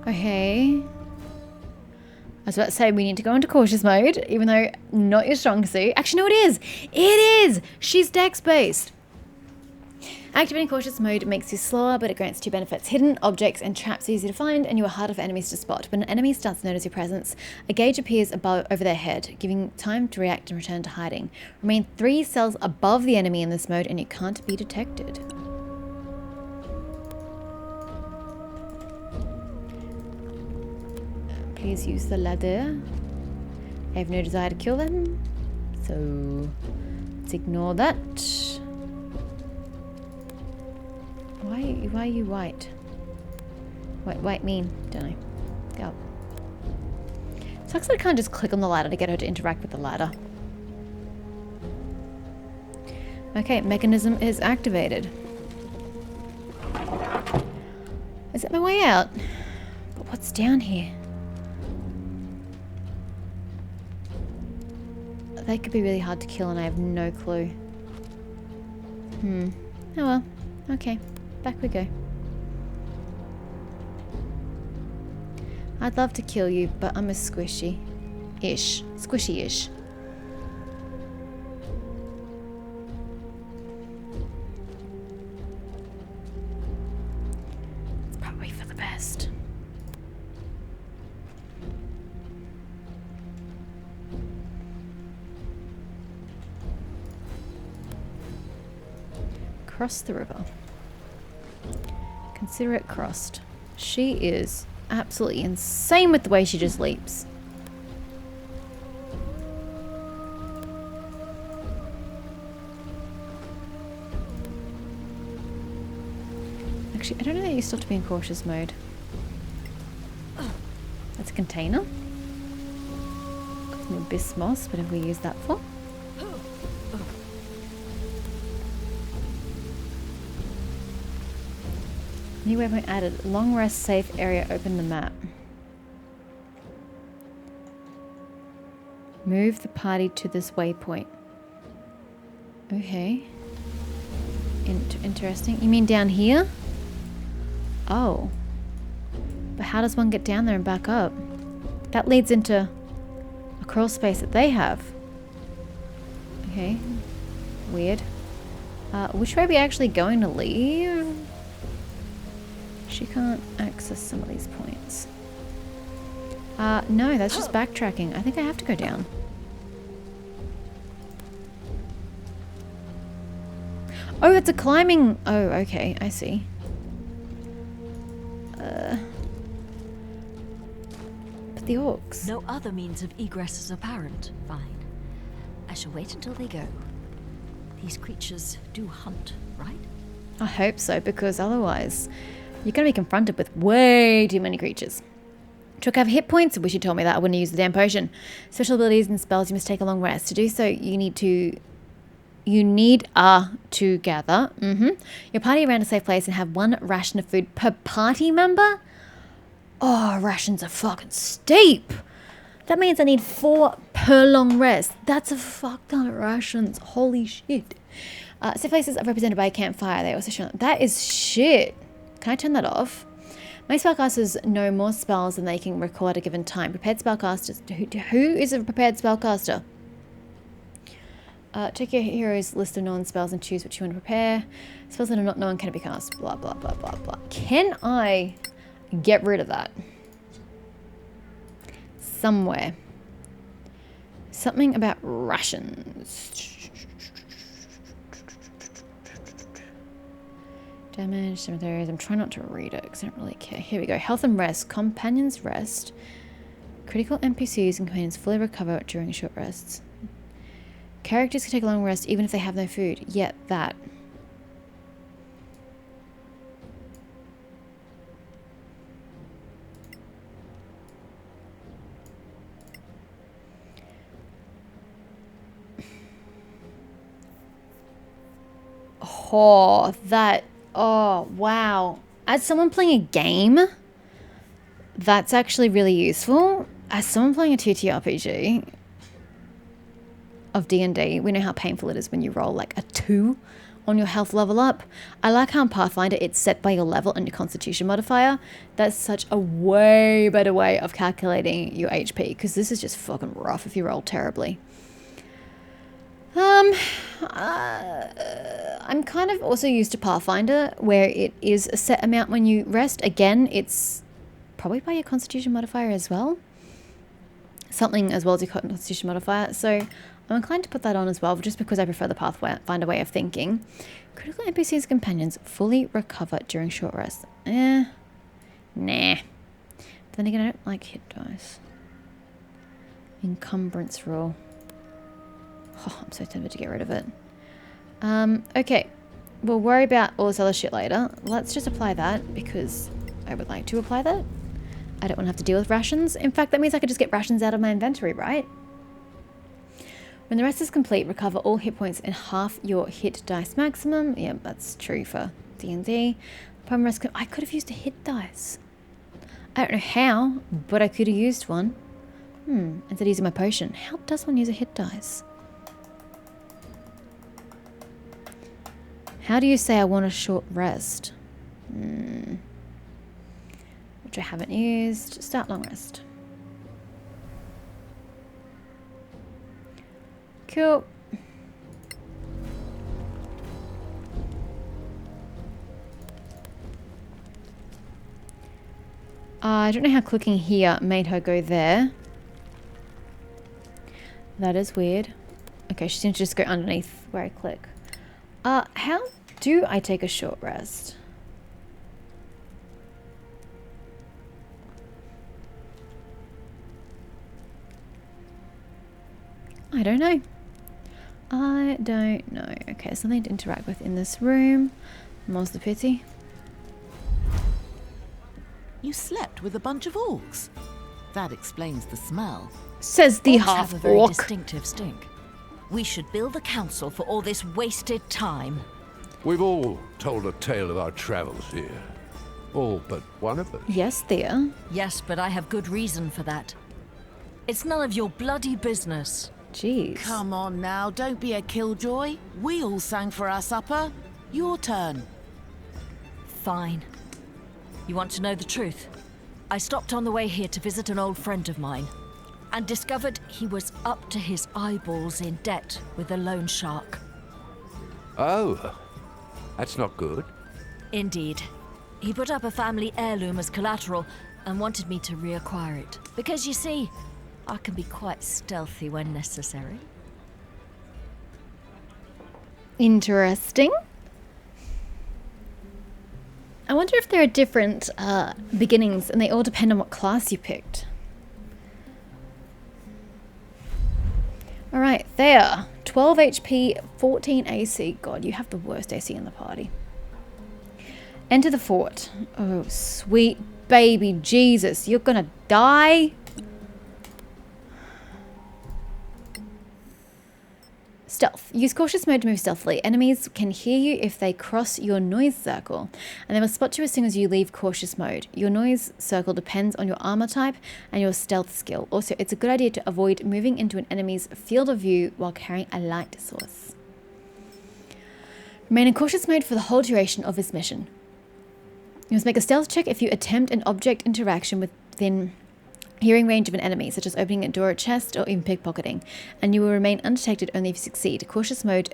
Okay. I was about to say we need to go into cautious mode, even though not your strong suit. Actually, no, it is. It is. She's dex-based. Activating cautious mode makes you slower, but it grants 2 benefits. Hidden objects and traps are easy to find, and you are harder for enemies to spot. When an enemy starts to notice your presence, a gauge appears over their head, giving time to react and return to hiding. Remain 3 cells above the enemy in this mode, and you can't be detected. Please use the ladder. I have no desire to kill them, so let's ignore that. Why are you white? What white mean? Don't know. Go. Sucks that I can't just click on the ladder to get her to interact with the ladder. Okay, mechanism is activated. Is it my way out? But what's down here? They could be really hard to kill and I have no clue. Oh well. Okay. Back we go. I'd love to kill you, but I'm a squishy-ish. Squishy-ish. It's probably for the best. Cross the river. Consider it crossed. She is absolutely insane with the way she just leaps. Actually, I don't know that you still have to be in cautious mode. That's a container. Got some abyss moss. What have we used that for? New waypoint added. Long rest safe area. Open the map. Move the party to this waypoint. Okay. Interesting. You mean down here? Oh. But how does one get down there and back up? That leads into a crawl space that they have. Okay. Weird. Which way are we actually going to leave? She can't access some of these points. No, that's just backtracking. I think I have to go down. Oh, it's a climbing... Oh, okay, I see. But the orcs... No other means of egress is apparent. Fine. I shall wait until they go. These creatures do hunt, right? I hope so, because otherwise... You're going to be confronted with way too many creatures. Took have hit points. I wish you told me that. I wouldn't use the damn potion. Special abilities and spells, you must take a long rest. To do so, you need you need to gather your party around a safe place and have 1 ration of food per party member. Oh, rations are fucking steep. That means I need 4 per long rest. That's a fuck ton of rations. Holy shit. Safe places are represented by a campfire. They also show that is shit. Can I turn that off? Most spellcasters know more spells than they can recall at a given time. Prepared spellcasters. Who is a prepared spellcaster? Check your hero's list of known spells and choose what you want to prepare. Spells that are not known can be cast. Blah, blah, blah, blah, blah. Can I get rid of that? Somewhere. Something about rations. Damage, cemeteries. I'm trying not to read it because I don't really care. Here we go. Health and rest. Companions rest. Critical NPCs and companions fully recover during short rests. Characters can take a long rest even if they have no food. Yet that. Oh, that. Oh, wow. As someone playing a game, that's actually really useful. As someone playing a TTRPG of D&D, we know how painful it is when you roll like a 2 on your health level up. I like how in Pathfinder it's set by your level and your constitution modifier. That's such a way better way of calculating your HP, because this is just fucking rough if you roll terribly. I'm kind of also used to Pathfinder, where it is a set amount when you rest. Again, it's probably by your constitution modifier as well. Something as well as your constitution modifier. So I'm inclined to put that on as well, just because I prefer the Pathfinder way of thinking. Critical NPCs and companions fully recover during short rest. Nah. But then again, I don't like hit dice. Encumbrance rule. Oh, I'm so tempted to get rid of it. Okay. We'll worry about all this other shit later. Let's just apply that because I would like to apply that. I don't want to have to deal with rations. In fact, that means I could just get rations out of my inventory, right? When the rest is complete, recover all hit points in half your hit dice maximum. Yeah, that's true for D&D. Upon rest, I could have used a hit dice. I don't know how, but I could have used one. Instead of using my potion. How does one use a hit dice? How do you say I want a short rest? Which I haven't used. Start long rest. Cool. I don't know how clicking here made her go there. That is weird. Okay, she seems to just go underneath where I click. How do I take a short rest? I don't know. I don't know. Okay, something to interact with in this room. More's the pity. You slept with a bunch of orcs. That explains the smell. Says the Orcs have a very half-orc. distinctive stink. We should build a council for all this wasted time. We've all told a tale of our travels here. All but one of us. Yes, Thea. Yes, but I have good reason for that. It's none of your bloody business. Jeez. Come on now, don't be a killjoy. We all sang for our supper. Your turn. Fine. You want to know the truth? I stopped on the way here to visit an old friend of mine and discovered he was up to his eyeballs in debt with a loan shark. Oh, that's not good. Indeed. He put up a family heirloom as collateral and wanted me to reacquire it. Because you see, I can be quite stealthy when necessary. Interesting. I wonder if there are different beginnings and they all depend on what class you picked. Alright, Thea. 12 HP, 14 AC. God, you have the worst AC in the party. Enter the fort. Oh, sweet baby Jesus. You're gonna die? Stealth. Use cautious mode to move stealthily. Enemies can hear you if they cross your noise circle, and they will spot you as soon as you leave cautious mode. Your noise circle depends on your armor type and your stealth skill. Also, it's a good idea to avoid moving into an enemy's field of view while carrying a light source. Remain in cautious mode for the whole duration of this mission. You must make a stealth check if you attempt an object interaction within hearing range of an enemy, such as opening a door, a chest, or even pickpocketing, and you will remain undetected only if you succeed. Cautious mode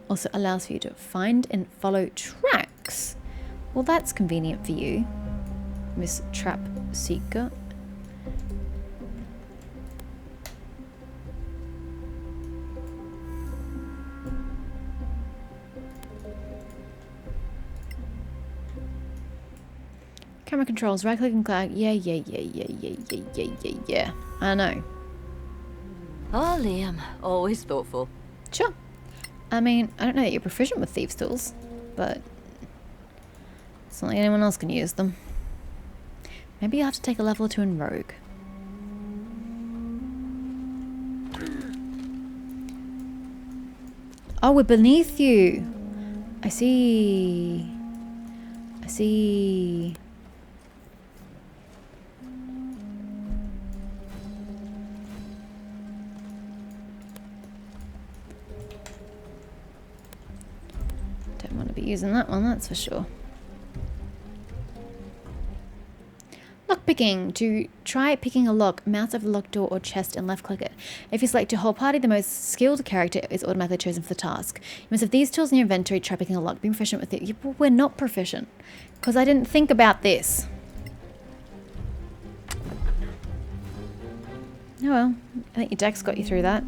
also allows for you to find and follow tracks. Well, that's convenient for you, Miss Trap Seeker. Camera controls, right click and click. Yeah. I know. Oh, Liam, always thoughtful. Sure. I mean, I don't know that you're proficient with thieves' tools, but it's not like anyone else can use them. Maybe you'll have to take a level or two in Rogue. Oh, we're beneath you. I see. Don't want to be using that one, that's for sure. Lockpicking. To try picking a lock, mouse over the locked door or chest and left click it. If you select your whole party, the most skilled character is automatically chosen for the task. You must have these tools in your inventory. Try picking a lock. Be proficient with it. Yeah, well, we're not proficient because I didn't think about this. Oh well, I think your dex got you through that.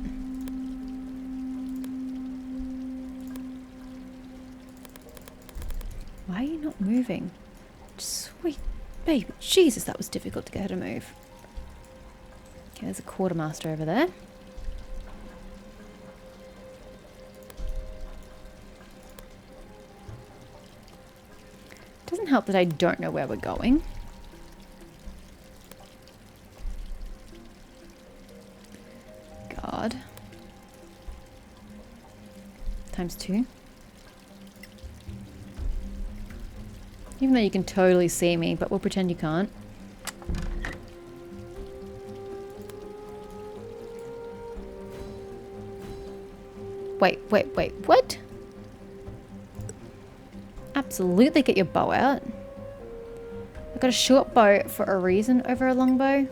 Why are you not moving? Sweet baby. Jesus, that was difficult to get her to move. Okay, there's a quartermaster over there. Doesn't help that I don't know where we're going. God. ×2. Even though you can totally see me, but we'll pretend you can't. Wait, what? Absolutely get your bow out. I've got a short bow for a reason over a long bow.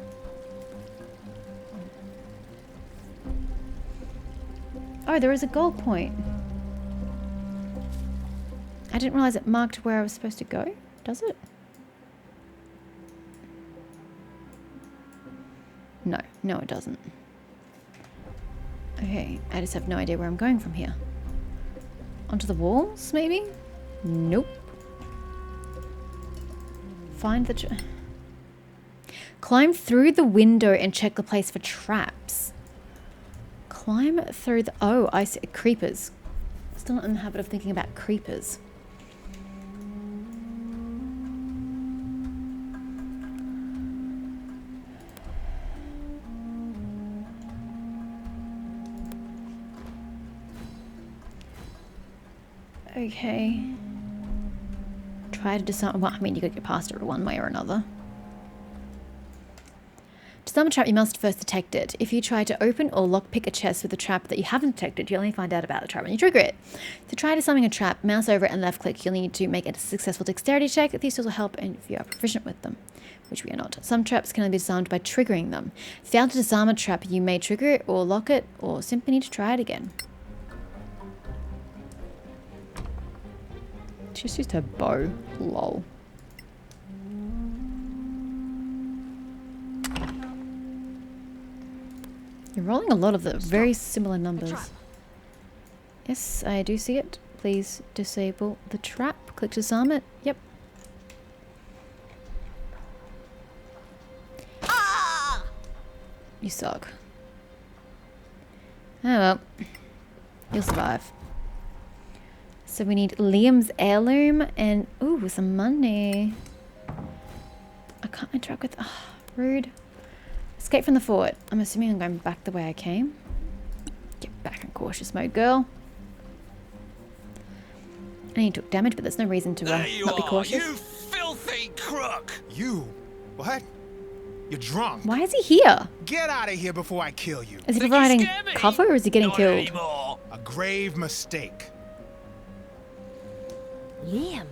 Oh, there is a gold point. I didn't realize it marked where I was supposed to go. Does it? No, it doesn't. Okay, I just have no idea where I'm going from here. Onto the walls, maybe? Nope. Find the... Climb through the window and check the place for traps. Climb through the... Oh, I see. Creepers. Still not in the habit of thinking about creepers. Okay. Try to disarm... Well, I mean, you could get past it one way or another. To disarm a trap, you must first detect it. If you try to open or lockpick a chest with a trap that you haven't detected, you'll only find out about the trap when you trigger it. To try disarming a trap, mouse over it and left click. You'll need to make a successful dexterity check. These tools will help if you are proficient with them, which we are not. Some traps can only be disarmed by triggering them. If you fail to disarm a trap, you may trigger it or lock it, or simply need to try it again. She just used her bow. Lol. You're rolling a lot of the very similar numbers. Yes, I do see it. Please disable the trap. Click to disarm it. Yep. Ah! You suck. Oh well. You'll survive. So we need Liam's heirloom and, ooh, some money. I can't interact with, rude. Escape from the fort. I'm assuming I'm going back the way I came. Yep. Back in cautious mode, girl. And you took damage, but there's no reason to not be cautious. You filthy crook! You? What? You're drunk. Why is he here? Get out of here before I kill you. Is he providing cover or is he getting Not killed? anymore. A grave mistake. Liam,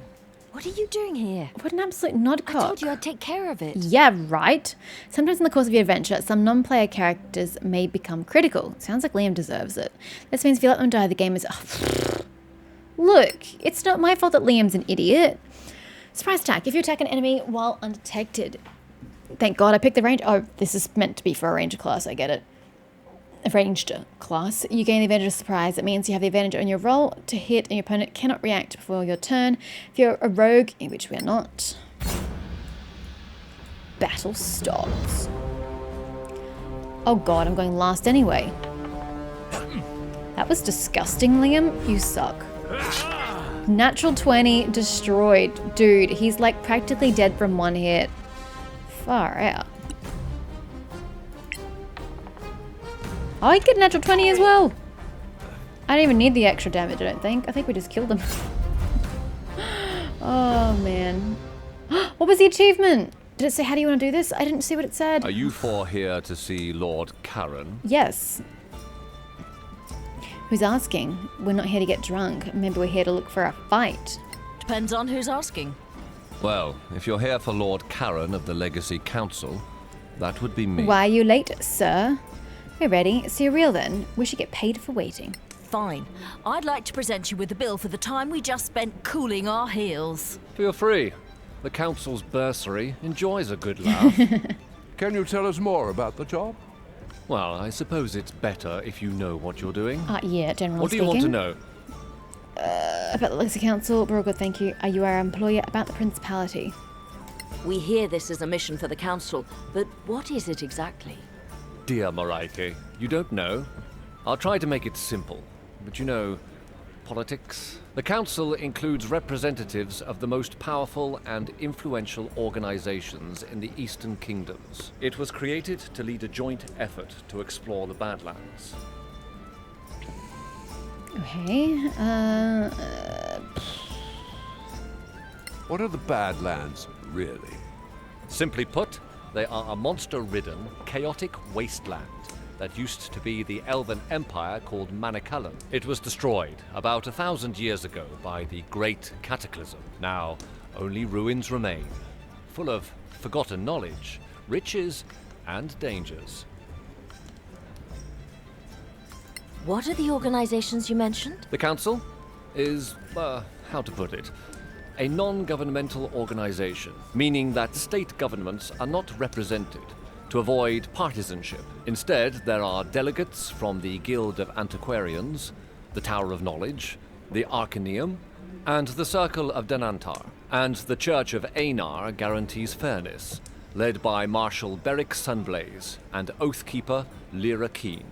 what are you doing here? What an absolute nodcock. I told you I'd take care of it. Yeah, right. Sometimes in the course of your adventure, some non-player characters may become critical. Sounds like Liam deserves it. This means if you let them die, the game is... Oh, look, it's not my fault that Liam's an idiot. Surprise attack. If you attack an enemy while undetected... Thank God I picked the range. Oh, this is meant to be for a ranger class. I get it. A ranged class. You gain the advantage of surprise. It means you have the advantage on your roll to hit and your opponent cannot react before your turn. If you're a rogue, in which we are not... Battle starts. Oh God, I'm going last anyway. That was disgusting, Liam. You suck. Natural 20 destroyed. Dude, he's like practically dead from one hit. Far out. Oh, I get a natural 20 as well. I don't even need the extra damage, I don't think. I think we just killed him. Oh, man. What was the achievement? Did it say, how do you want to do this? I didn't see what it said. Are you four here to see Lord Karen? Yes. Who's asking? We're not here to get drunk. Maybe we're here to look for a fight. Depends on who's asking. Well, if you're here for Lord Karen of the Legacy Council, that would be me. Why are you late, sir? We're ready. So you're real then. We should get paid for waiting. Fine. I'd like to present you with the bill for the time we just spent cooling our heels. Feel free. The Council's bursary enjoys a good laugh. Can you tell us more about the job? Well, I suppose it's better if you know what you're doing. Yeah, generally What do speaking. you want to know? About the Legacy Council, we're all good, thank you. Are you our employer? About the Principality. We hear this is a mission for the Council, but what is it exactly? Dear Mareike, you don't know? I'll try to make it simple. But you know, politics? The Council includes representatives of the most powerful and influential organizations in the Eastern Kingdoms. It was created to lead a joint effort to explore the Badlands. Okay, What are the Badlands, really? Simply put, they are a monster-ridden, chaotic wasteland that used to be the elven empire called Manicullen. It was destroyed about 1,000 years ago by the Great Cataclysm. Now, only ruins remain, full of forgotten knowledge, riches, and dangers. What are the organizations you mentioned? The Council is, how to put it, a non-governmental organization, meaning that state governments are not represented to avoid partisanship. Instead, there are delegates from the Guild of Antiquarians, the Tower of Knowledge, the Arcaneum, and the Circle of Denantar. And the Church of Einar guarantees fairness, led by Marshal Beric Sunblaze and Oathkeeper Lyra Keen.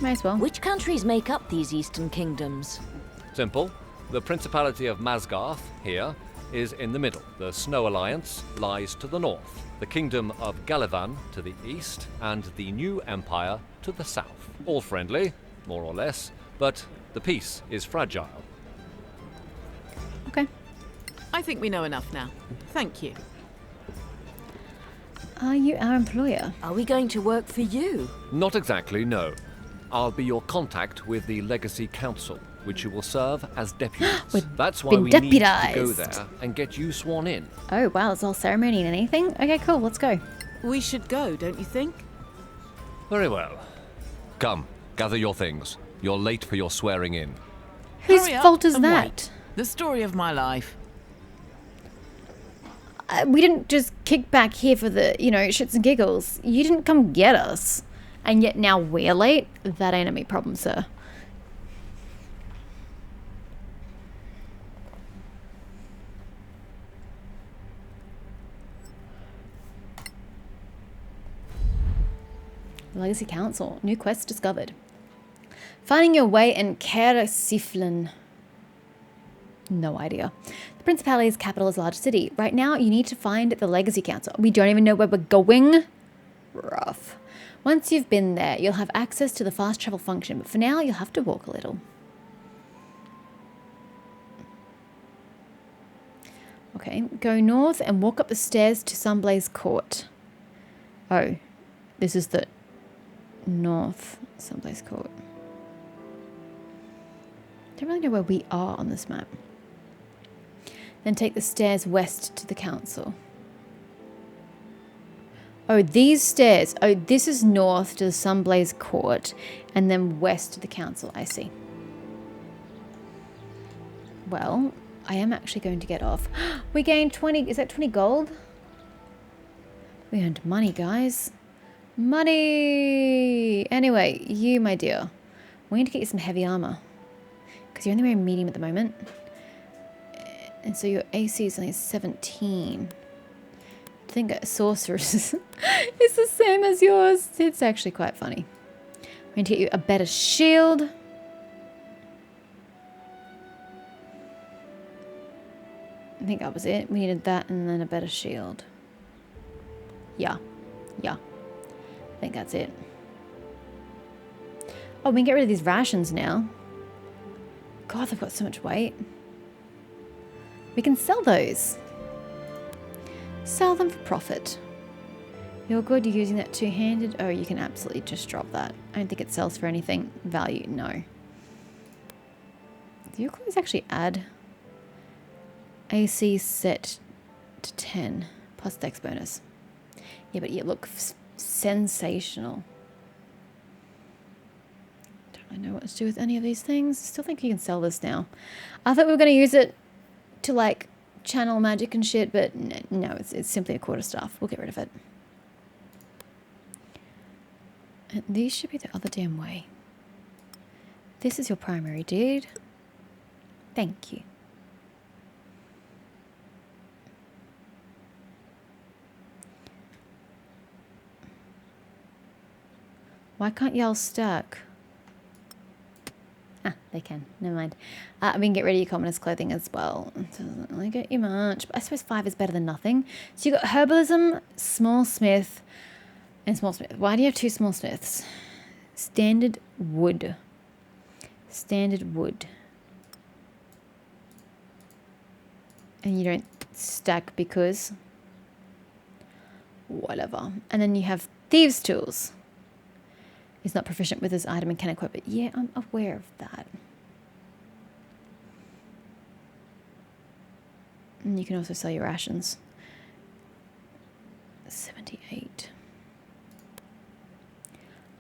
might as well. Which countries make up these Eastern Kingdoms? Simple. The Principality of Masgarth, here, is in the middle. The Snow Alliance lies to the north. The Kingdom of Galavan to the east, and the New Empire to the south. All friendly, more or less, but the peace is fragile. Okay. I think we know enough now. Thank you. Are you our employer? Are we going to work for you? Not exactly, no. I'll be your contact with the Legacy Council, which you will serve as deputies. That's why we need to go there and get you sworn in. Oh, wow, it's all ceremony and anything? Okay, cool, let's go. We should go, don't you think? Very well. Come, gather your things. You're late for your swearing in. Whose Hurry up fault is and that? wait. The story of my life. We didn't just kick back here for the, shits and giggles. You didn't come get us. And yet now we're late? That ain't a me problem, sir. Legacy Council. New quest discovered. Finding your way in Kersiflin. No idea. The Principality's capital largest city. Right now, you need to find the Legacy Council. We don't even know where we're going. Rough. Once you've been there, you'll have access to the fast travel function, but for now, you'll have to walk a little. Okay, go north and walk up the stairs to Sunblaze Court. Oh, this is the north Sunblaze Court. Don't really know where we are on this map. Then take the stairs west to the council. Oh, these stairs. Oh, this is north to the Sunblaze Court and then west to the council. I see. Well, I am actually going to get off. We gained 20. Is that 20 gold? We earned money, guys. Money! Anyway, you, my dear. We need to get you some heavy armor. Because you're only wearing medium at the moment. And so your AC is only 17. I think Sorcerer is the same as yours. It's actually quite funny. We need to get you a better shield. I think that was it. We needed that and then a better shield. Yeah. Yeah. I think that's it. Oh, we can get rid of these rations now. God, they've got so much weight. We can sell those. Sell them for profit. You're good, you're using that two-handed. Oh, you can absolutely just drop that. I don't think it sells for anything. Value, no. Do your clothes actually add AC set to 10 plus dex bonus? Yeah, but you look sensational. Don't really know what to do with any of these things. Still think you can sell this now. I thought we were going to use it to like channel magic and shit, but no, it's simply a quarterstaff. We'll get rid of it. And these should be the other damn way. This is your primary, dude. Thank you. Why can't y'all stack? Ah, they can. Never mind. We can get rid of your commoners clothing as well. It doesn't really get you much. But I suppose 5 is better than nothing. So you got herbalism, small smith, and small smith. Why do you have 2 small smiths? Standard wood. Standard wood. And you don't stack because whatever. And then you have thieves' tools. He's not proficient with this item and can equip it. Yeah, I'm aware of that. And you can also sell your rations. 78.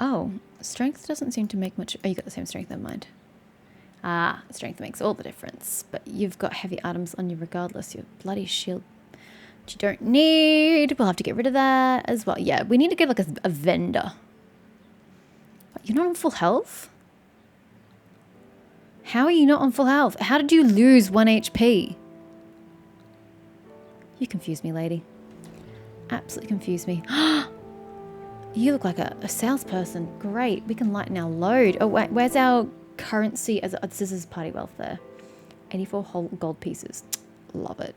Oh, strength doesn't seem to make much. Oh, you got the same strength, never mind. Ah, strength makes all the difference. But you've got heavy items on you regardless. Your bloody shield, which you don't need. We'll have to get rid of that as well. Yeah, we need to get like a vendor. You're not on full health? How are you not on full health? How did you lose 1 HP? You confuse me, lady. Absolutely confuse me. You look like a salesperson. Great. We can lighten our load. Oh, wait. Where's our currency? This is party wealth there. 84 whole gold pieces. Love it.